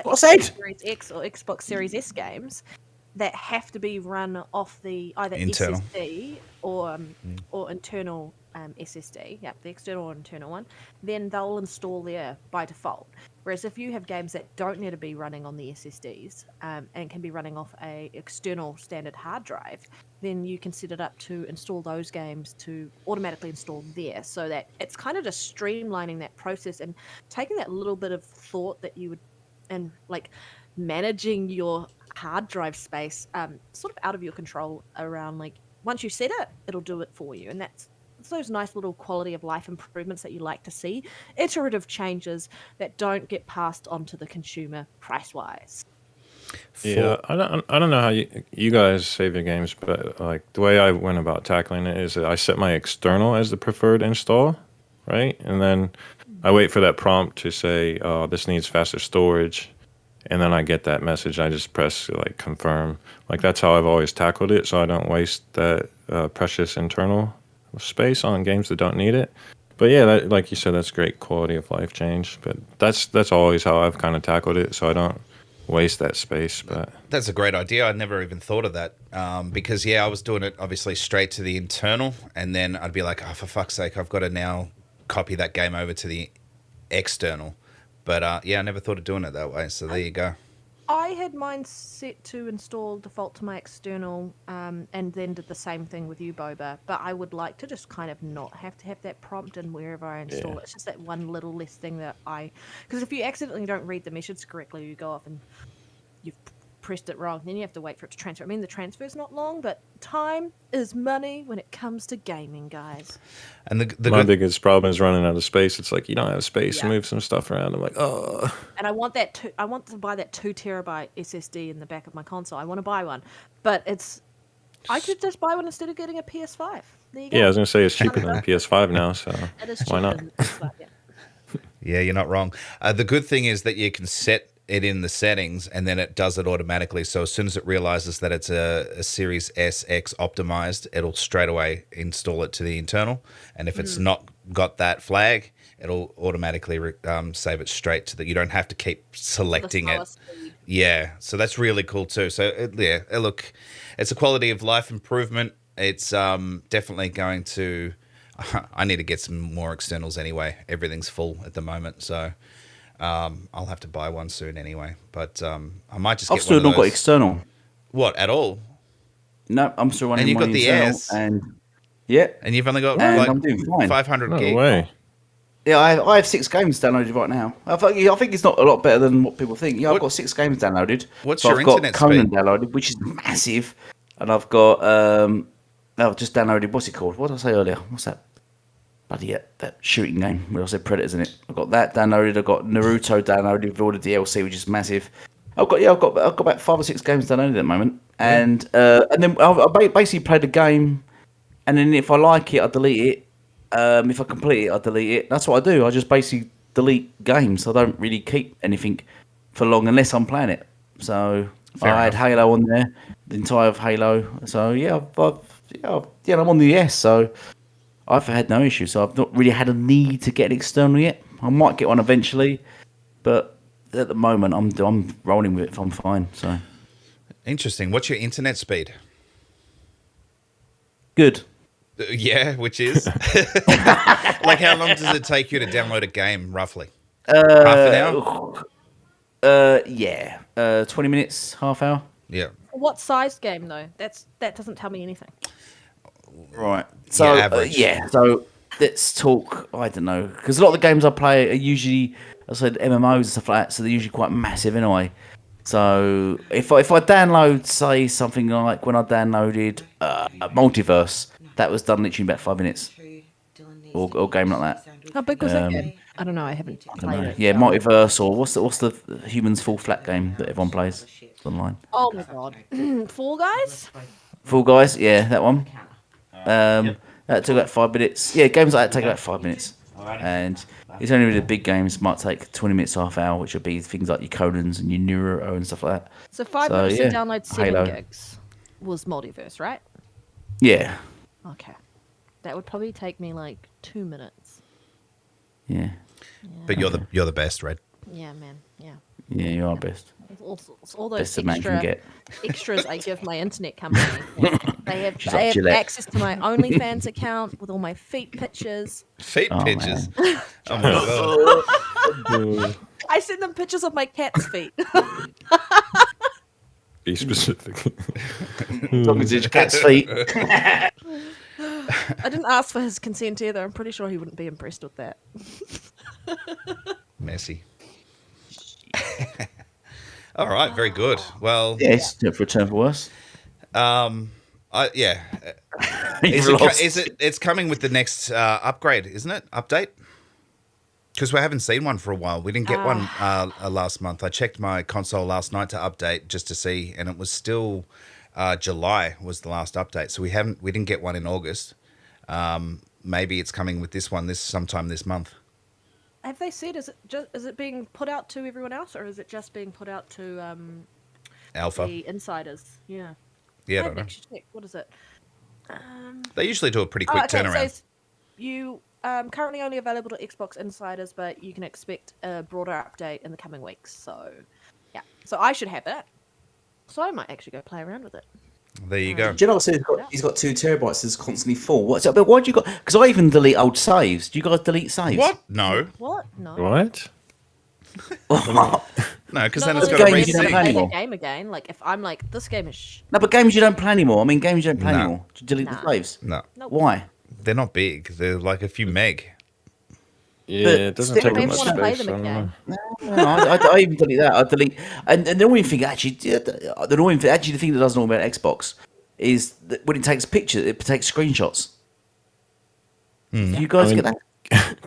What's Xbox that? Series X or Xbox Series S games that have to be run off the either Internal. SSD or internal SSD, the external or internal one, then they'll install there by default. Whereas if you have games that don't need to be running on the SSDs and can be running off a external standard hard drive, then you can set it up to install those games to automatically install there, so that it's kind of just streamlining that process and taking that little bit of thought that you would, and like managing your hard drive space sort of out of your control around, like once you set it, it'll do it for you. And it's those nice little quality of life improvements that you like to see, iterative changes that don't get passed on to the consumer price wise. Yeah, I don't know how you guys save your games, but like the way I went about tackling it is that I set my external as the preferred install, right? And then I wait for that prompt to say, oh, this needs faster storage. And then I get that message. I just press like confirm. Like that's how I've always tackled it, so I don't waste that precious internal space on games that don't need it. But yeah, that, like you said, that's great quality of life change. But that's always how I've kind of tackled it, so I don't waste that space. But That's a great idea. I'd never even thought of that because, I was doing it obviously straight to the internal, and then I'd be like, oh, for fuck's sake, I've got to now copy that game over to the external. But, I never thought of doing it that way, so there you go. I had mine set to install default to my external, and then did the same thing with you, Boba. But I would like to just kind of not have to have that prompt in wherever I install it. It's just that one little less thing that because if you accidentally don't read the message correctly, you go off and you've pressed it wrong, then you have to wait for it to transfer. I mean, the transfer's not long, but time is money when it comes to gaming, guys. And my biggest problem is running out of space. It's like you don't have space to Yeah. move some stuff around. I'm like, oh. And I want I want to buy that 2 terabyte SSD in the back of my console. I want to buy one, but I could just buy one instead of getting a PS5. There you go. Yeah, I was gonna say it's cheaper than PS5 now, so It is why cheaper not? than the PS5, yeah. Yeah, you're not wrong. The good thing is that you can set it in the settings, and then it does it automatically. So as soon as it realizes that it's a Series S X optimized, it'll straight away install it to the internal. And if it's not got that flag, it'll automatically save it straight to that. You don't have to keep selecting it. Yeah, so that's really cool too. So look, it's a quality of life improvement. It's definitely going to. I need to get some more externals anyway. Everything's full at the moment, so I'll have to buy one soon anyway. But I might just. I've get still one of not those. got external. What at all? No, I'm still running. And you've my got the internal, S. and yeah, and you've only got and like I'm doing fine. 500 No gig. way. Yeah, I have 6 games downloaded right now. I think it's not a lot better than what people think. Yeah, I've got 6 games downloaded. What's so your I've got internet Conan speed? downloaded, which is massive, and I've got I've just downloaded. What's it called? What did I say earlier? What's that? Bloody that shooting game where I said Predators in it. I've got that downloaded. I've got Naruto downloaded with all the DLC, which is massive. I've got about 5 or 6 games downloaded at the moment, and then I basically play the game, and then if I like it, I delete it. If I complete it, I delete it. That's what I do. I just basically delete games. I don't really keep anything for long unless I'm playing it. So Fair I had enough. Halo on there, the entire of Halo. So I'm on the S. So I've had no issue. So I've not really had a need to get an external yet. I might get one eventually, but at the moment I'm rolling with it. I'm fine. So Interesting. What's your internet speed? good. Yeah, which is like how long does it take you to download a game roughly? Half an hour? 20 minutes, half hour. Yeah. What size game though? That doesn't tell me anything. Right. So average. So let's talk. I don't know, because a lot of the games I play are usually, I said, MMOs and stuff like that. So they're usually quite massive anyway. So if I download, say, something like when I downloaded Multiverse, that was done literally in about 5 minutes. Or a game like that. How big was that game? I don't know. I haven't played it. Yeah, Multiverse, or what's the Humans Fall Flat game that everyone plays online? Oh my god. Fall Guys? Fall Guys, yeah, that one. That took about 5 minutes. Yeah, games like that take about 5 minutes. And it's only really the big games might take 20 minutes, half hour, which would be things like your Conans and your Neuro and stuff like that. So 5 So, minutes to yeah, download 7 Halo. gigs was Multiverse, right? Yeah, Okay. That would probably take me like 2 minutes. yeah, But you're the best, Red. Yeah, man. Yeah. yeah. You are best. It's all those Best a man can get. extras I give my internet company. They have, She's they like have Gillette. access to my OnlyFans account with all my feet pictures. Feet Oh, pictures. Oh my god. I send them pictures of my cat's feet. Be specific. As long as it's cat's feet. I didn't ask for his consent either. I'm pretty sure he wouldn't be impressed with that. Messy. All right, very good. Well, Yes, for return for worse. yeah. You've lost. It's coming with the next upgrade, isn't it? Update? Because we haven't seen one for a while. We didn't get one last month. I checked my console last night to update just to see, and it was still July was the last update. So we didn't get one in August. Maybe it's coming with this one sometime this month. Have they said is it being put out to everyone else, or is it just being put out to Alpha. the insiders? Yeah. Yeah, I I don't know. actually check. What is it? They usually do a pretty quick It turnaround. says you currently only available to Xbox insiders, but you can expect a broader update in the coming weeks. So, yeah. So I should have it. So I might actually go play around with it. There you go. Do you know what I said? He's got 2 terabytes. It's constantly full. What's up? But why do you got? Because I even delete old saves. Do you guys delete saves? What? No. What? No. What? No, because then No, it's no, got to games you don't reset. play play the anymore. game again. Like if I'm like this game is No, but games you don't play anymore. I mean, games you don't play No. anymore. Do you delete the No. saves? No, Nope. Why? they're not big. They're like a few meg. Yeah, But it doesn't still, take I up don't much wanna play space. them I don't know. No, I even delete that. I delete, and the annoying thing actually, the annoying thing, actually, the thing that doesn't annoy me about Xbox is that when it takes pictures, it takes screenshots. Do you guys I mean, get that?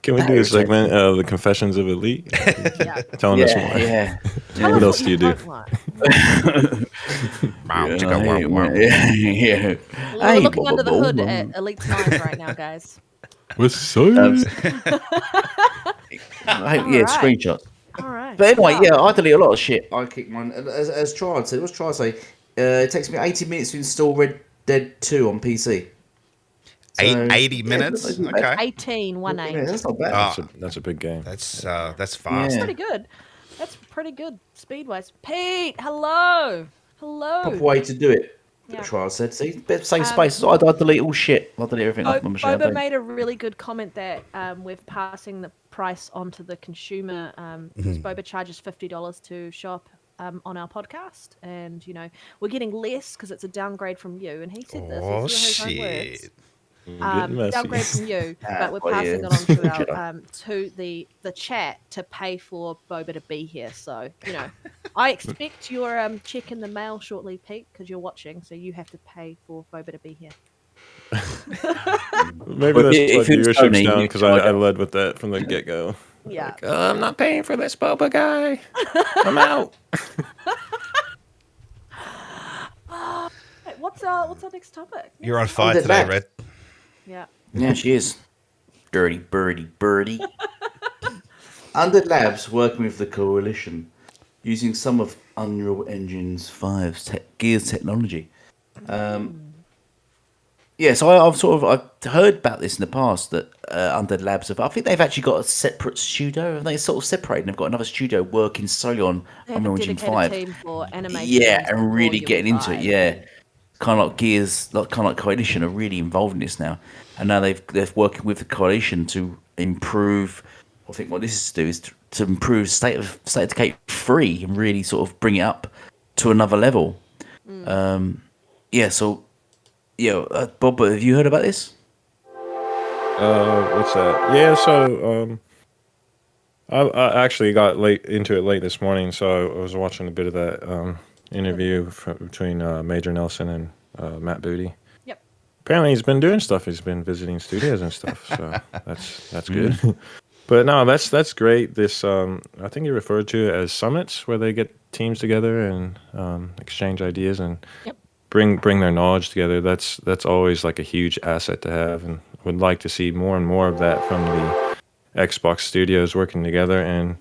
Can we do a segment of the Confessions of Elite? yeah. Telling us more. Yeah. Tell What us else do you do? don't like. Yeah. We're looking under the hood at Elite's minds right now, guys. What's so? Yeah, screenshots. All right. But anyway, yeah, I delete a lot of shit. I keep mine. As Triad said, what's Triad say? It takes me 80 minutes to install Red Dead 2 on PC. So, 80 minutes. Okay. 18, 1-8. Yeah, that's not bad. That's a big game. That's fast. Yeah. Pretty good. That's pretty good speed-wise. Pete, hello. Proper way to do it. Yeah. Trial said, see, bit safe space. I'd delete all shit. I'll delete everything off my machine. Boba made a really good comment that with passing the price onto the consumer, because Boba charges $50 to shop on our podcast, and we're getting less because it's a downgrade from you. And he said this. Oh, These are his own words. shit. Downgrade from you, but we're passing it on to our to the chat to pay for Boba to be here. So I expect your check in the mail shortly, Pete, because you're watching. So you have to pay for Boba to be here. Maybe that's why viewership's down, because I led with that from the get-go. Yeah. Like, I'm not paying for this Boba guy. I'm out. What's our next topic? You're on fire today, Red. Yeah. Yeah, she is. Dirty birdie. Undead Labs working with the Coalition, using some of Unreal Engine's 5's Gears technology. Yeah, so I've heard about this in the past that Undead Labs I think they've actually got a separate studio. They sort of separated. They've got another studio working solely on Unreal Engine 5. Team for animation. Yeah, and really getting into it. Yeah, kind of like Gears, kind of like Coalition are really involved in this now, and now they're working with the Coalition to improve. I think what this is to do is to improve State of Decay 3 and really sort of bring it up to another level. Yeah, so. Yeah, Bob, have you heard about this? What's that? Yeah, so I actually got into it late this morning, so I was watching a bit of that interview between Major Nelson and Matt Booty. Yep. Apparently, he's been doing stuff. He's been visiting studios and stuff, so that's good. But no, that's great. This I think you referred to it as summits, where they get teams together and exchange ideas and. Yep. Bring their knowledge together. That's always like a huge asset to have, and would like to see more and more of that from the Xbox studios working together and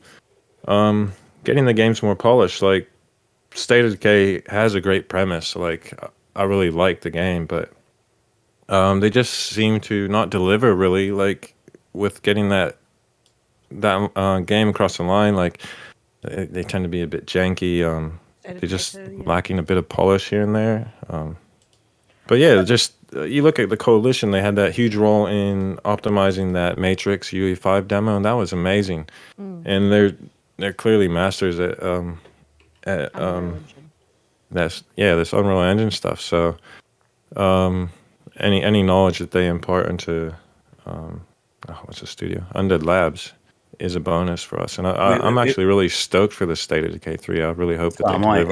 getting the games more polished. Like State of Decay has a great premise. Like I really like the game, but they just seem to not deliver really. Like with getting that game across the line, like they tend to be a bit janky. They're just lacking a bit of polish here and there. But yeah, just you look at the Coalition, they had that huge role in optimizing that Matrix UE5 demo, and that was amazing. And they're clearly masters at this Unreal Engine stuff. So any knowledge that they impart into what's the studio? Undead Labs is a bonus for us, and I'm actually really stoked for the State of Decay 3. I really hope that they deliver on it.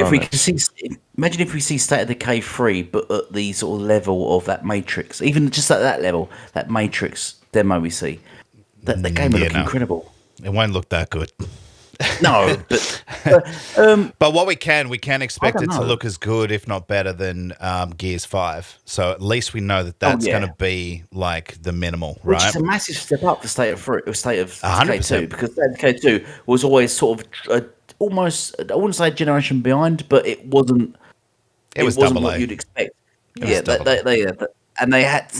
Imagine if we see State of Decay 3, but at the sort of level of that Matrix, even just at that level, that Matrix demo we see, that game would look incredible. It won't look that good. No, but what we can expect it to look as good, if not better, than Gears 5. So at least we know that that's going to be like the minimal, right? Which is a massive step up for State of Decay 2, because State of Decay 2 was always sort of almost, I wouldn't say a generation behind, but it wasn't. It wasn't what you'd expect. And they had,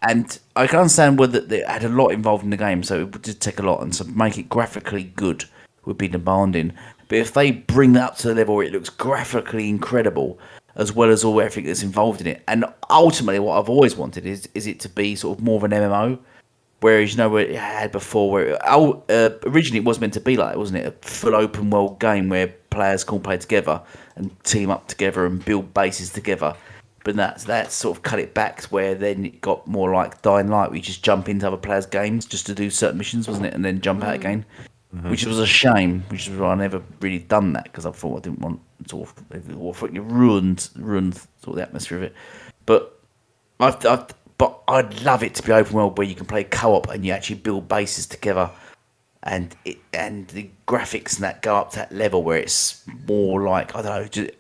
and I can understand whether they had a lot involved in the game, so it did take a lot, and so make it graphically good would be demanding. But if they bring that up to the level where it looks graphically incredible, as well as all everything that's involved in it, and ultimately what I've always wanted is it to be sort of more of an MMO, whereas where it had before, where originally it was meant to be like, wasn't it, a full open world game where players can play together and team up together and build bases together. But that's sort of cut it back to where then it got more like Dying Light, where you just jump into other players' games just to do certain missions, wasn't it, and then jump out again. Which was a shame, which is why I never really done that, because I thought I didn't want sort of it ruined sort of the atmosphere of it. But I'd love it to be open world where you can play co-op and you actually build bases together, and the graphics and that go up to that level where it's more like, I don't know, just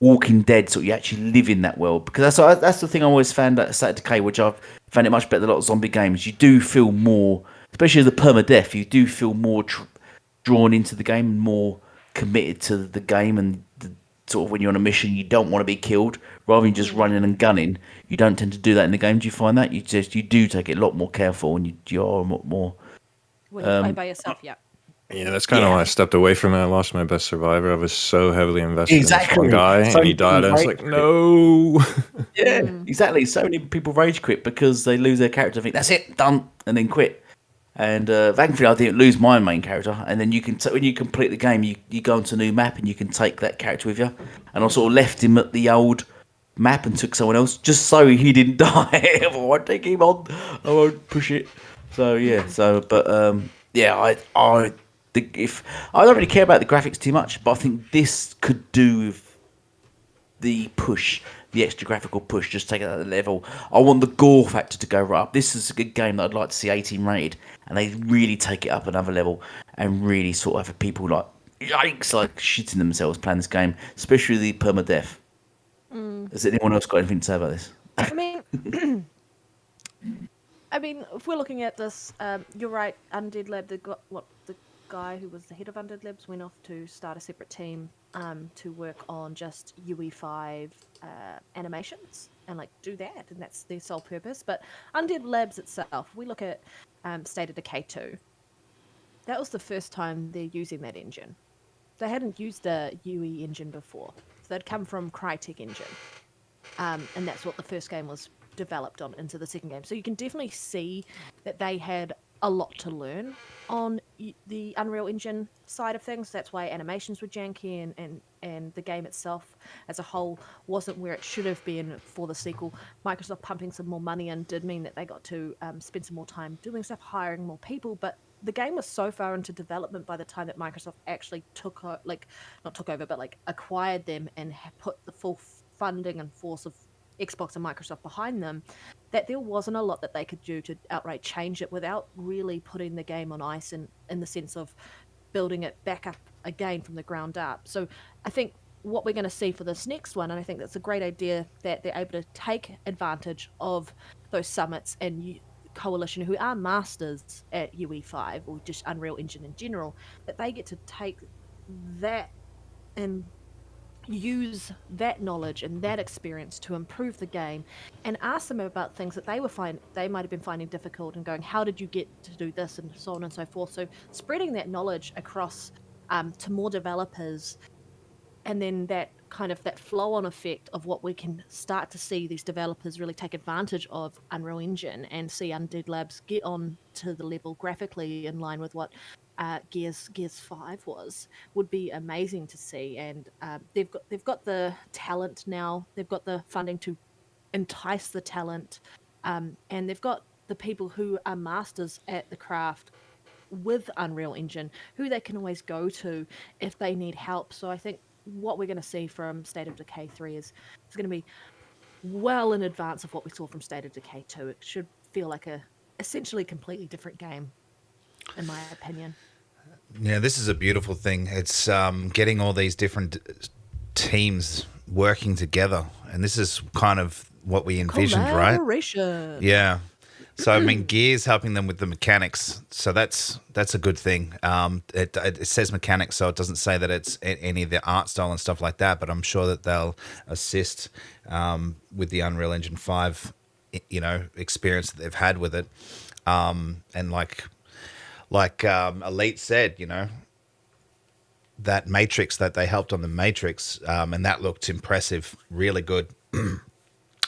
Walking Dead, so you actually live in that world. Because that's the thing I always found at State of Decay, which I've found it much better than a lot of zombie games. You do feel more, especially the permadeath, you do feel more drawn into the game and more committed to the game and sort of when you're on a mission, you don't want to be killed. Rather than just running and gunning, you don't tend to do that in the game. Do you find that you do take it a lot more careful, and you are a lot more. When you play by yourself, yeah. Yeah, that's kind of why I stepped away from it. I lost my best survivor. I was so heavily invested in this Exactly. one guy, So and he died. I was like, rage no. Yeah, exactly. So many people rage quit because they lose their character. Think that's it, done, and then quit. And thankfully, I didn't lose my main character. And then you can, when you complete the game, you go onto a new map and you can take that character with you. And I sort of left him at the old map and took someone else just so he didn't die. I won't take him on. I won't push it. So yeah. I think I don't really care about the graphics too much, but I think this could do with the push, the extra graphical push, just take it at the level. I want the gore factor to go right up. This is a good game that I'd like to see 18 rated, and they really take it up another level and really sort of have people like yikes, like shitting themselves playing this game, especially the permadeath. Has anyone else got anything to say about this? I mean, if we're looking at this, you're right. Undead Lab, the guy who was the head of Undead Labs went off to start a separate team to work on just UE5 animations and like do that, and that's their sole purpose. But Undead Labs itself, we look at State of Decay 2. That was the first time they're using that engine. They hadn't used the UE engine before. So they'd come from Crytek engine, and that's what the first game was developed on into the second game. So you can definitely see that they had a lot to learn on the Unreal Engine side of things. That's why animations were janky and the game itself as a whole wasn't where it should have been for the sequel. Microsoft pumping some more money in did mean that they got to spend some more time doing stuff, hiring more people, but the game was so far into development by the time that Microsoft actually acquired them and put the full funding and force of Xbox and Microsoft behind them, that there wasn't a lot that they could do to outright change it without really putting the game on ice in the sense of building it back up again from the ground up. So I think what we're going to see for this next one, and I think that's a great idea, that they're able to take advantage of those summits and Coalition, who are masters at UE5 or just Unreal Engine in general, that they get to take that and use that knowledge and that experience to improve the game, and ask them about things that they might have been finding difficult, and going, how did you get to do this, and so on and so forth. So spreading that knowledge across to more developers, and then that kind of that flow-on effect of what we can start to see these developers really take advantage of Unreal Engine and see Undead Labs get on to the level graphically in line with what Gears 5 was, would be amazing to see. And they've got the talent now, they've got the funding to entice the talent, and they've got the people who are masters at the craft with Unreal Engine, who they can always go to if they need help. So I think what we're going to see from State of Decay 3 is going to be well in advance of what we saw from State of Decay 2. It should feel like a essentially completely different game, in my opinion. Yeah, this is a beautiful thing. It's getting all these different teams working together, and this is kind of what we envisioned, right? Collaboration. Yeah. So I mean, Gears helping them with the mechanics, so that's a good thing. It says mechanics, so it doesn't say that it's any of the art style and stuff like that. But I'm sure that they'll assist with the Unreal Engine 5, experience that they've had with it. And like Elite said, that Matrix that they helped on the Matrix, and that looked impressive, really good.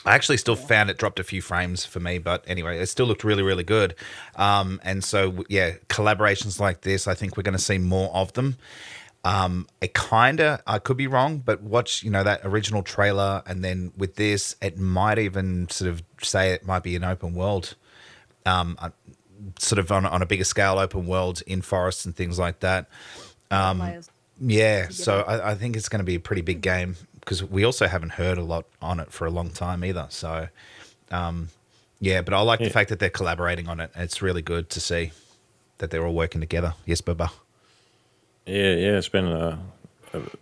I actually still found it dropped a few frames for me, but anyway, it still looked really, really good. And so, yeah, collaborations like this, I think we're going to see more of them. I could be wrong, but watch, that original trailer, and then with this, it might even sort of say it might be an open world, sort of on a bigger scale, open world in forests and things like that. Yeah, so I think it's going to be a pretty big game, because we also haven't heard a lot on it for a long time either. So, yeah, but I like the fact that they're collaborating on it. It's really good to see that they're all working together. Yes, Bubba. Yeah, it's been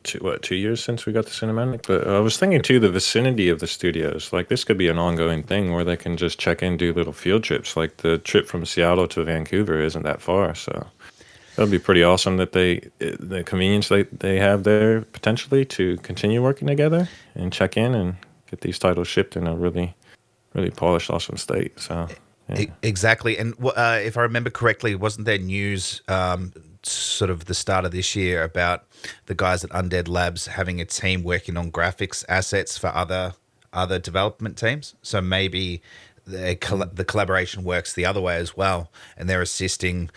2 years since we got the cinematic. But I was thinking too, the vicinity of the studios. Like, this could be an ongoing thing where they can just check in, do little field trips. Like the trip from Seattle to Vancouver isn't that far, so That'd be pretty awesome that the convenience they have there potentially to continue working together and check in and get these titles shipped in a really, really polished, awesome state. So yeah. Exactly. And if I remember correctly, wasn't there news sort of the start of this year about the guys at Undead Labs having a team working on graphics assets for other development teams? So maybe the collaboration works the other way as well, and they're assisting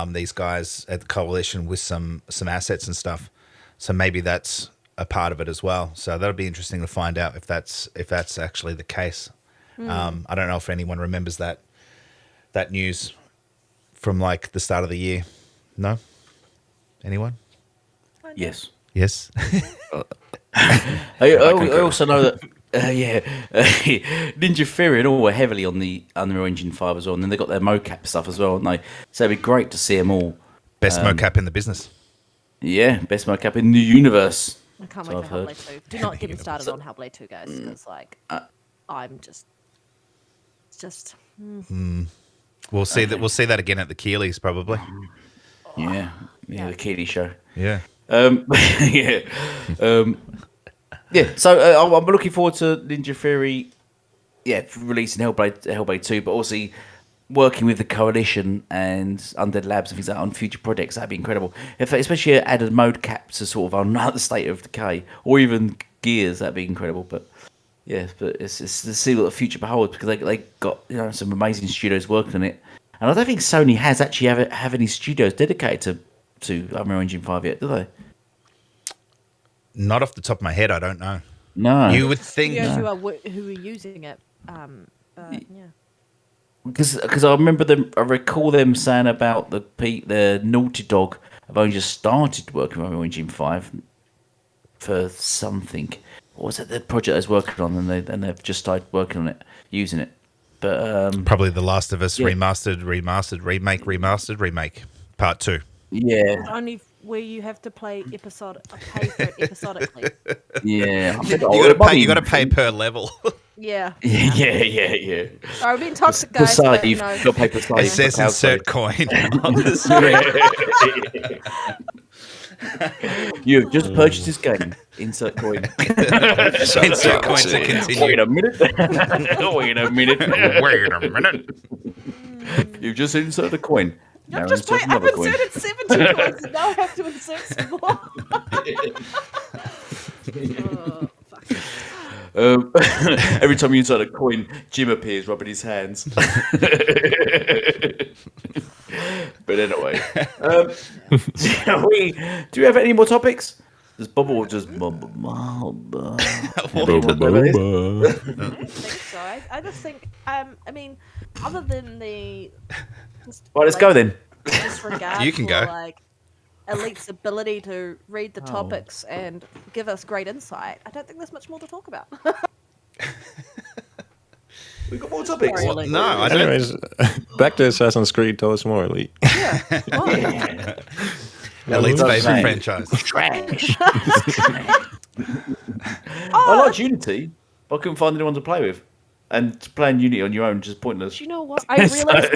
these guys at the coalition with some assets and stuff. So maybe that's a part of it as well. So that'll be interesting to find out if that's actually the case. I don't know if anyone remembers that news from like the start of the year. No? Anyone? Yes. Yes. I also know that Ninja Theory and all were heavily on the Unreal Engine 5 as well, and then they got their mocap stuff as well, haven't they? So it'd be great to see them all. Best mocap in the business. Yeah, best mocap in the universe. I can't wait for Hellblade 2. Do not get me started on Hellblade 2, guys, because I'm just. We'll see that again at the Keeleys probably. Yeah, the Keeley show. Yeah. So I'm looking forward to Ninja Theory, releasing Hellblade 2, but also working with the Coalition and Undead Labs and things like that on future projects. That'd be incredible. Especially added mode caps to sort of another State of Decay, or even Gears. That'd be incredible. But it's to see what the future beholds, because they got some amazing studios working on it, and I don't think Sony has actually have any studios dedicated to Unreal Engine 5 yet, do they? Not off the top of my head, I don't know. No. You would think who are using it. Because I recall them saying about the Naughty Dog have only just started working on Unreal Engine 5 for something. What was it? The project I was working on, and they've just started working on it, using it. But probably The Last of Us remastered, remake, part 2. Yeah. Only where you have to pay for it episodically. Yeah. You got to pay per level. Yeah. Yeah. Sorry, we're being toxic, guys. But, you've got to pay per side. It says insert coin on the screen. You've just purchased this game. Insert coin. Insert coin to continue. Wait a minute. You've just inserted a coin. I've inserted 70 coins, and now I have to insert some more. Every time you insert a coin, Jim appears rubbing his hands. But anyway, do you have any more topics? Does Bubble just I just think, other than the... Right, let's go then. Disregard You can go. Like, Elite's ability to read the topics and give us great insight, I don't think there's much more to talk about. We've got more topics. Sorry, No, I don't. Anyways, back to Assassin's Creed. Tell us more, Elite. Yeah. Elite's favorite franchise. Trash. I liked Unity, but I couldn't find anyone to play with. And playing Unity on your own is just pointless. Do you know what? I realised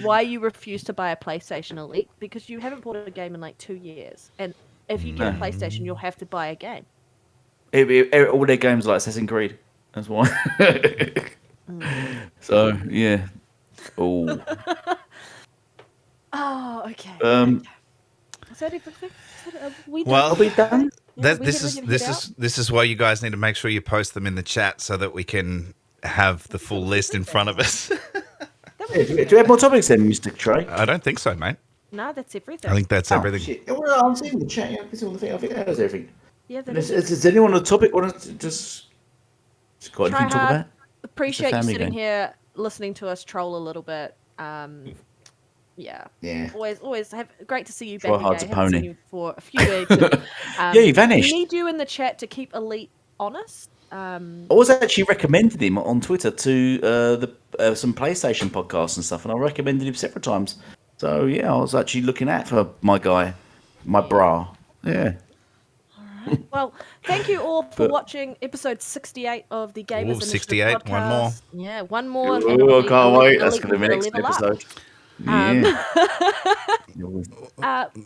why you refuse to buy a PlayStation Elite, because you haven't bought a game in like 2 years, and if you get a PlayStation, you'll have to buy a game. All their games are like Assassin's Creed. That's why. So yeah. Oh, okay. Is that everything? Well, are we done? This is why you guys need to make sure you post them in the chat so that we can have the full list in front of us. Do you have more topics then, Mr. Trey? I don't think so, mate. No, that's everything. I think that's everything. Shit. Well, I'm seeing the chat. Yeah, I think that was everything. Yeah, Is anyone on the topic want to just got anything to talk about? Appreciate you sitting here listening to us troll a little bit. Yeah. Always great to see you back again. Haven't seen you for a few weeks. And, you vanished. We need you in the chat to keep Elite honest. I was actually recommended him on Twitter to some PlayStation podcasts and stuff, and I recommended him several times. So yeah, I was actually looking out for my guy, my bra. Yeah. Well, thank you all for watching episode 68 of the Gamers Initiative 68, podcast. one more. Yeah, one more. Oh, I can't wait. That's going to be the next episode.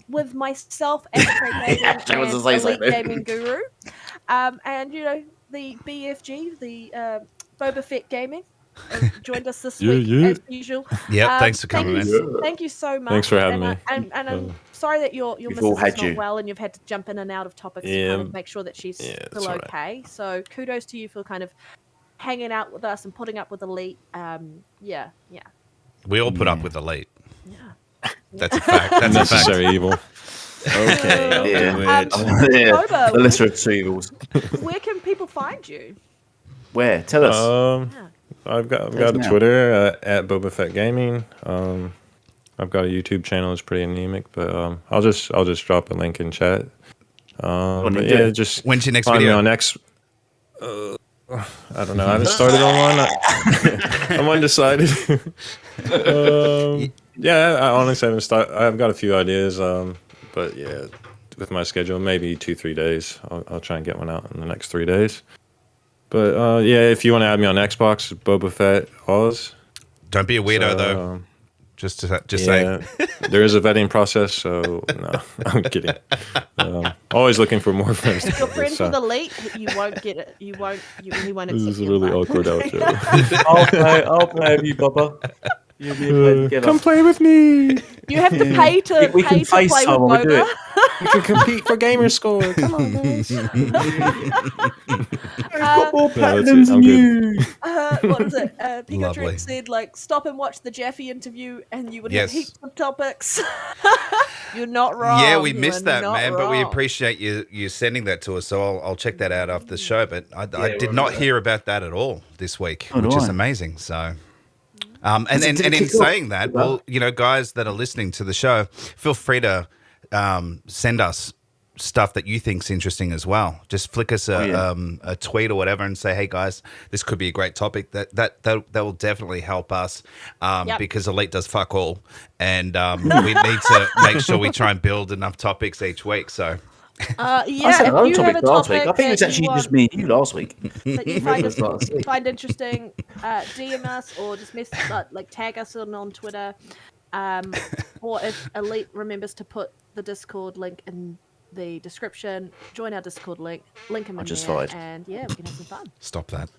with myself, Ashtray Gaming, Jay was and to say Elite something. Gaming Guru, and the BFG, the Boba Fett Gaming, joined us this week as usual. Yep, thanks for coming, man. Thank you so much. Thanks for having me. And I'm sorry that your We've all missus is had not you. well and you've had to jump in and out of topics to Yeah. kind of make sure that she's Yeah, still that's all right. okay. So kudos to you for kind of hanging out with us and putting up with Elite. Yeah. We all put up with Elite. Yeah. That's a fact. That's a fact. Necessary evil. Okay, I'll Yeah. do it. Yeah, Boba, the lesser of two evils. Where can people find you? Where? Tell us. I've got us a now. Twitter at Boba Fett Gaming. I've got a YouTube channel. It's pretty anemic, but I'll just drop a link in chat. But do yeah, it. just When's your next find video? me on X. I don't know. I haven't started online. I'm undecided. Yeah, I honestly haven't started. I've got a few ideas, but yeah, with my schedule, maybe 2-3 days. I'll try and get one out in the next 3 days. But yeah, if you want to add me on Xbox, Boba Fett Oz. Don't be a weirdo, So, though. Just yeah, saying. there is a vetting process, so no, I'm kidding. Always looking for more friends. If you're to friends do with this, Elite, you won't get it. He won't This accept is a your really invite. awkward outro. I'll play with you, Bubba. You'll be able to get Come off. play with me. You have to pay to We can play with FaceTime when we do Boba. it. We can compete for gamer score. Come on, guys. Got more No, that's platinums it. than I'm good. you. What is it? Pikachu Lovely. said, like, stop and watch the Jaffe interview, and you would Yes. have heaps of topics. You're not wrong. Yeah, we You missed are that, not man. But we wrong. appreciate you sending that to us. So I'll check that out after the show. But I did not hear about that at all this week, Oh, which do is I? amazing. So. And Did it in kick off? saying that, well, guys that are listening to the show, feel free to send us stuff that you think's interesting as well. Just flick us a tweet or whatever and say, hey guys, this could be a great topic. That will definitely help us because Elite does fuck all, and we need to make sure we try and build enough topics each week. So I Yeah, said if another you have topic a last week. I topic think it was that actually you just want- me and you last week. that you find interesting, DM us or just tag us on Twitter, or if Elite remembers to put the Discord link in the description, join our Discord link him in just there, fired. and yeah, we can have some fun. stop that.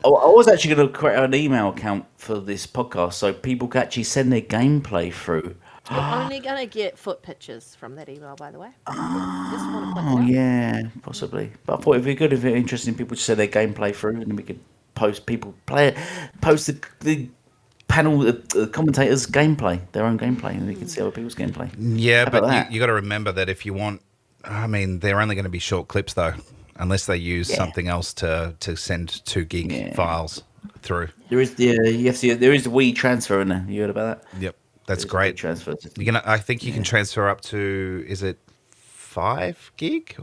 I was actually going to create an email account for this podcast so people can actually send their gameplay through. You're only gonna get foot pictures from that email, by the way. Just want to point Oh that out. yeah, possibly. But I thought it'd be good if it's interesting. People just send their gameplay through, and then we could post the panel, the commentators' gameplay, their own gameplay, and we can see other people's gameplay. Yeah, How but about that? you got to remember that if you want, I mean, they're only going to be short clips though, unless they use something else to send 2 gig files through. There is there is the Wii transfer in there. You heard about that? Yep, that's There's a Wii great. transfer. I think you can transfer up to, is it 5 gig?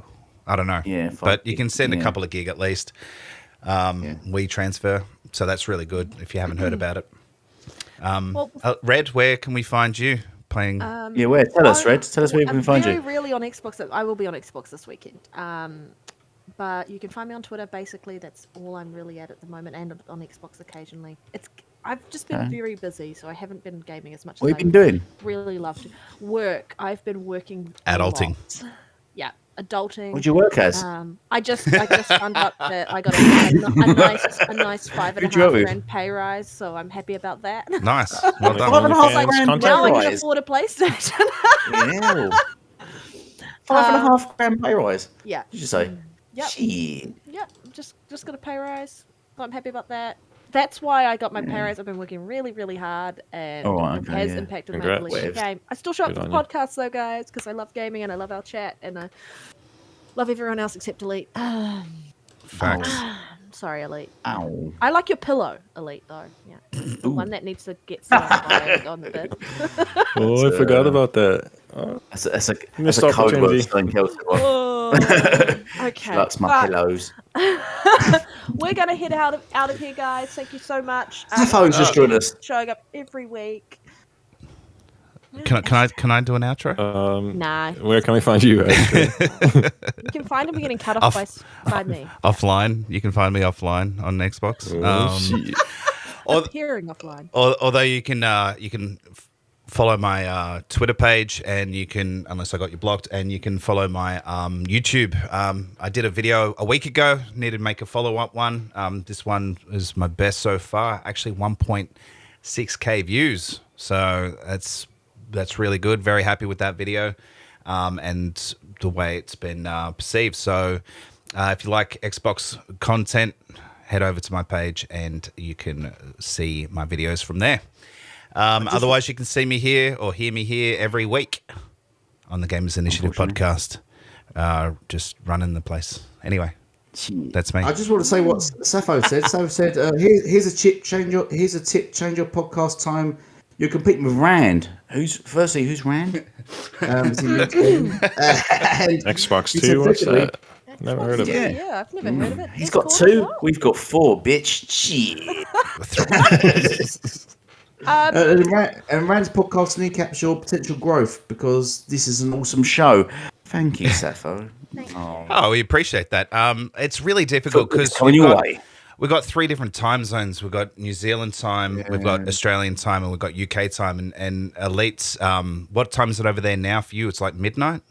I don't know. Yeah, 5 but you gig, can send a yeah. couple of gig at least. We transfer, so that's really good if you haven't heard about it. Well, Red, where can we find you playing? Yeah, where? Tell us, Red. Tell us where we can find very you. rarely on Xbox. I will be on Xbox this weekend. But you can find me on Twitter. Basically, that's all I'm really at the moment, and on Xbox occasionally. I've just been very busy, so I haven't been gaming as much. What as have you been doing? Really love to work. I've been working. a Adulting. lot. Yeah, adulting. What do you work as? I just found out that I got a nice Who'd you work with? $5.5 pay rise, so I'm happy about that. Nice, well done. $5.5 Fans grand content Now I pay can rise. afford a PlayStation. Yeah. $5.5 grand pay rise. Yeah. Did you say? Yep. Shit. Yeah, just got a pay rise. So I'm happy about that. That's why I got my pay rise. I've been working really, really hard, and Oh, it okay, has yeah. impacted Congrats. my ability to game. I still show up Good for on you. podcasts though, guys, because I love gaming and I love our chat, and I love everyone else except Elite. Facts. Sorry, Elite. Ow. I like your pillow, Elite, though. Yeah, the one that needs to get certified on the bid. Oh, I forgot about that. That's a Missed code word opportunity. Stone Kelsey one. Oh, okay. That's my But pillows. we're gonna head out of here, guys. Thank you so much. The phone's just joined us. Showing up every week. Can I do an outro? Nah, Where can we find you? Actually? you can find him getting cut off by me. Offline, you can find me offline on Xbox. Oh, shit. Or, Hearing offline. although you can follow my Twitter page, and you can, unless I got you blocked, and you can follow my YouTube. I did a video a week ago. Needed to make a follow-up one. This one is my best so far. Actually, 1.6k views. So that's really good. Very happy with that video, and the way it's been perceived. So if you like Xbox content, head over to my page and you can see my videos from there. Otherwise, you can see me here or hear me here every week on the Gamers Initiative podcast. Just running the place. Anyway, that's me. I just want to say what Safo said. Safo said, "Here's a tip. Change your podcast time. You're competing with Rand. Who's Rand? Xbox 2. What's that? Never heard of it. Yeah, I've never heard of it. He's It's got cool 2. as well. We've got 4, bitch. Shit. And Rand's podcast kneecaps your potential growth because this is an awesome show. Thank you, Safo. Oh, we appreciate that. It's really difficult because coming your way. we've got 3 different time zones. We've got New Zealand time, we've got Australian time, and we've got UK time. And Elite's, what time is it over there now for you? It's like midnight?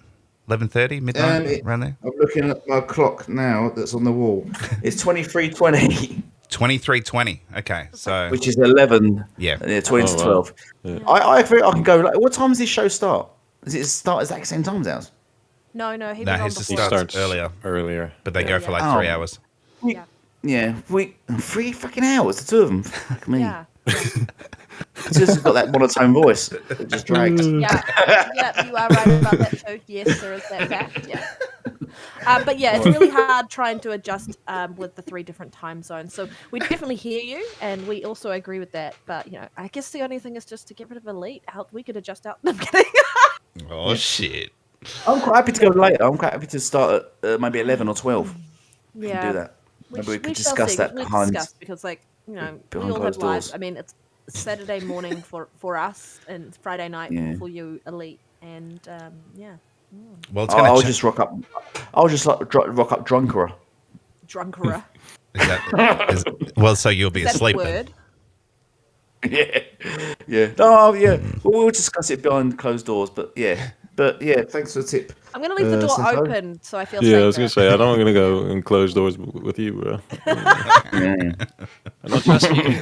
11:30, midnight, around there? I'm looking at my clock now that's on the wall. It's 23:20, 23:20. Okay, so which is 11. Yeah. 20 to 12. Yeah. I think I can go. Like, what time does this show start? Does it start at the exact same time as ours? No, he No, was on his just before. starts earlier, but they go for like 3 hours. Yeah. Yeah, 3 fucking hours, the 2 of them. Fuck me. Yeah. It's just got that monotone voice. It just drags. Yeah, you are right about that too. Yes, there is that fact. Yeah. But yeah, it's really hard trying to adjust with the 3 different time zones. So we definitely hear you, and we also agree with that. But I guess the only thing is just to get rid of Elite. We could adjust out. I'm kidding. Oh shit! I'm quite happy to go later. I'm quite happy to start at maybe 11 or 12. We can do that. Maybe we could shall discuss see. that We'll behind. discuss because, we behind all have closed lives. doors. I mean, it's Saturday morning for us, and it's Friday night for you, Elite, and yeah. Well, it's gonna I'll just rock up. I'll just rock up drunker. Drunkerer. Well, so you'll be Is that a asleep then. word? Yeah. Oh, yeah. We'll discuss it behind closed doors, but yeah. Thanks for the tip. I'm gonna leave the door Safo? open so I feel Yeah, safer. I was gonna say I don't want to go and close doors with you, bro. I'm not trusting you.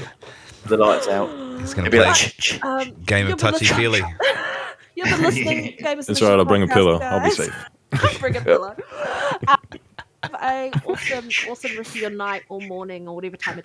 The lights out. It's gonna It'll be play like, game of touchy feely. You've been listening. Gamers It's alright. I'll bring a Podcast, pillow. I'll be guys. safe. Bring a pillow. Have a awesome rest of your night or morning or whatever time of day.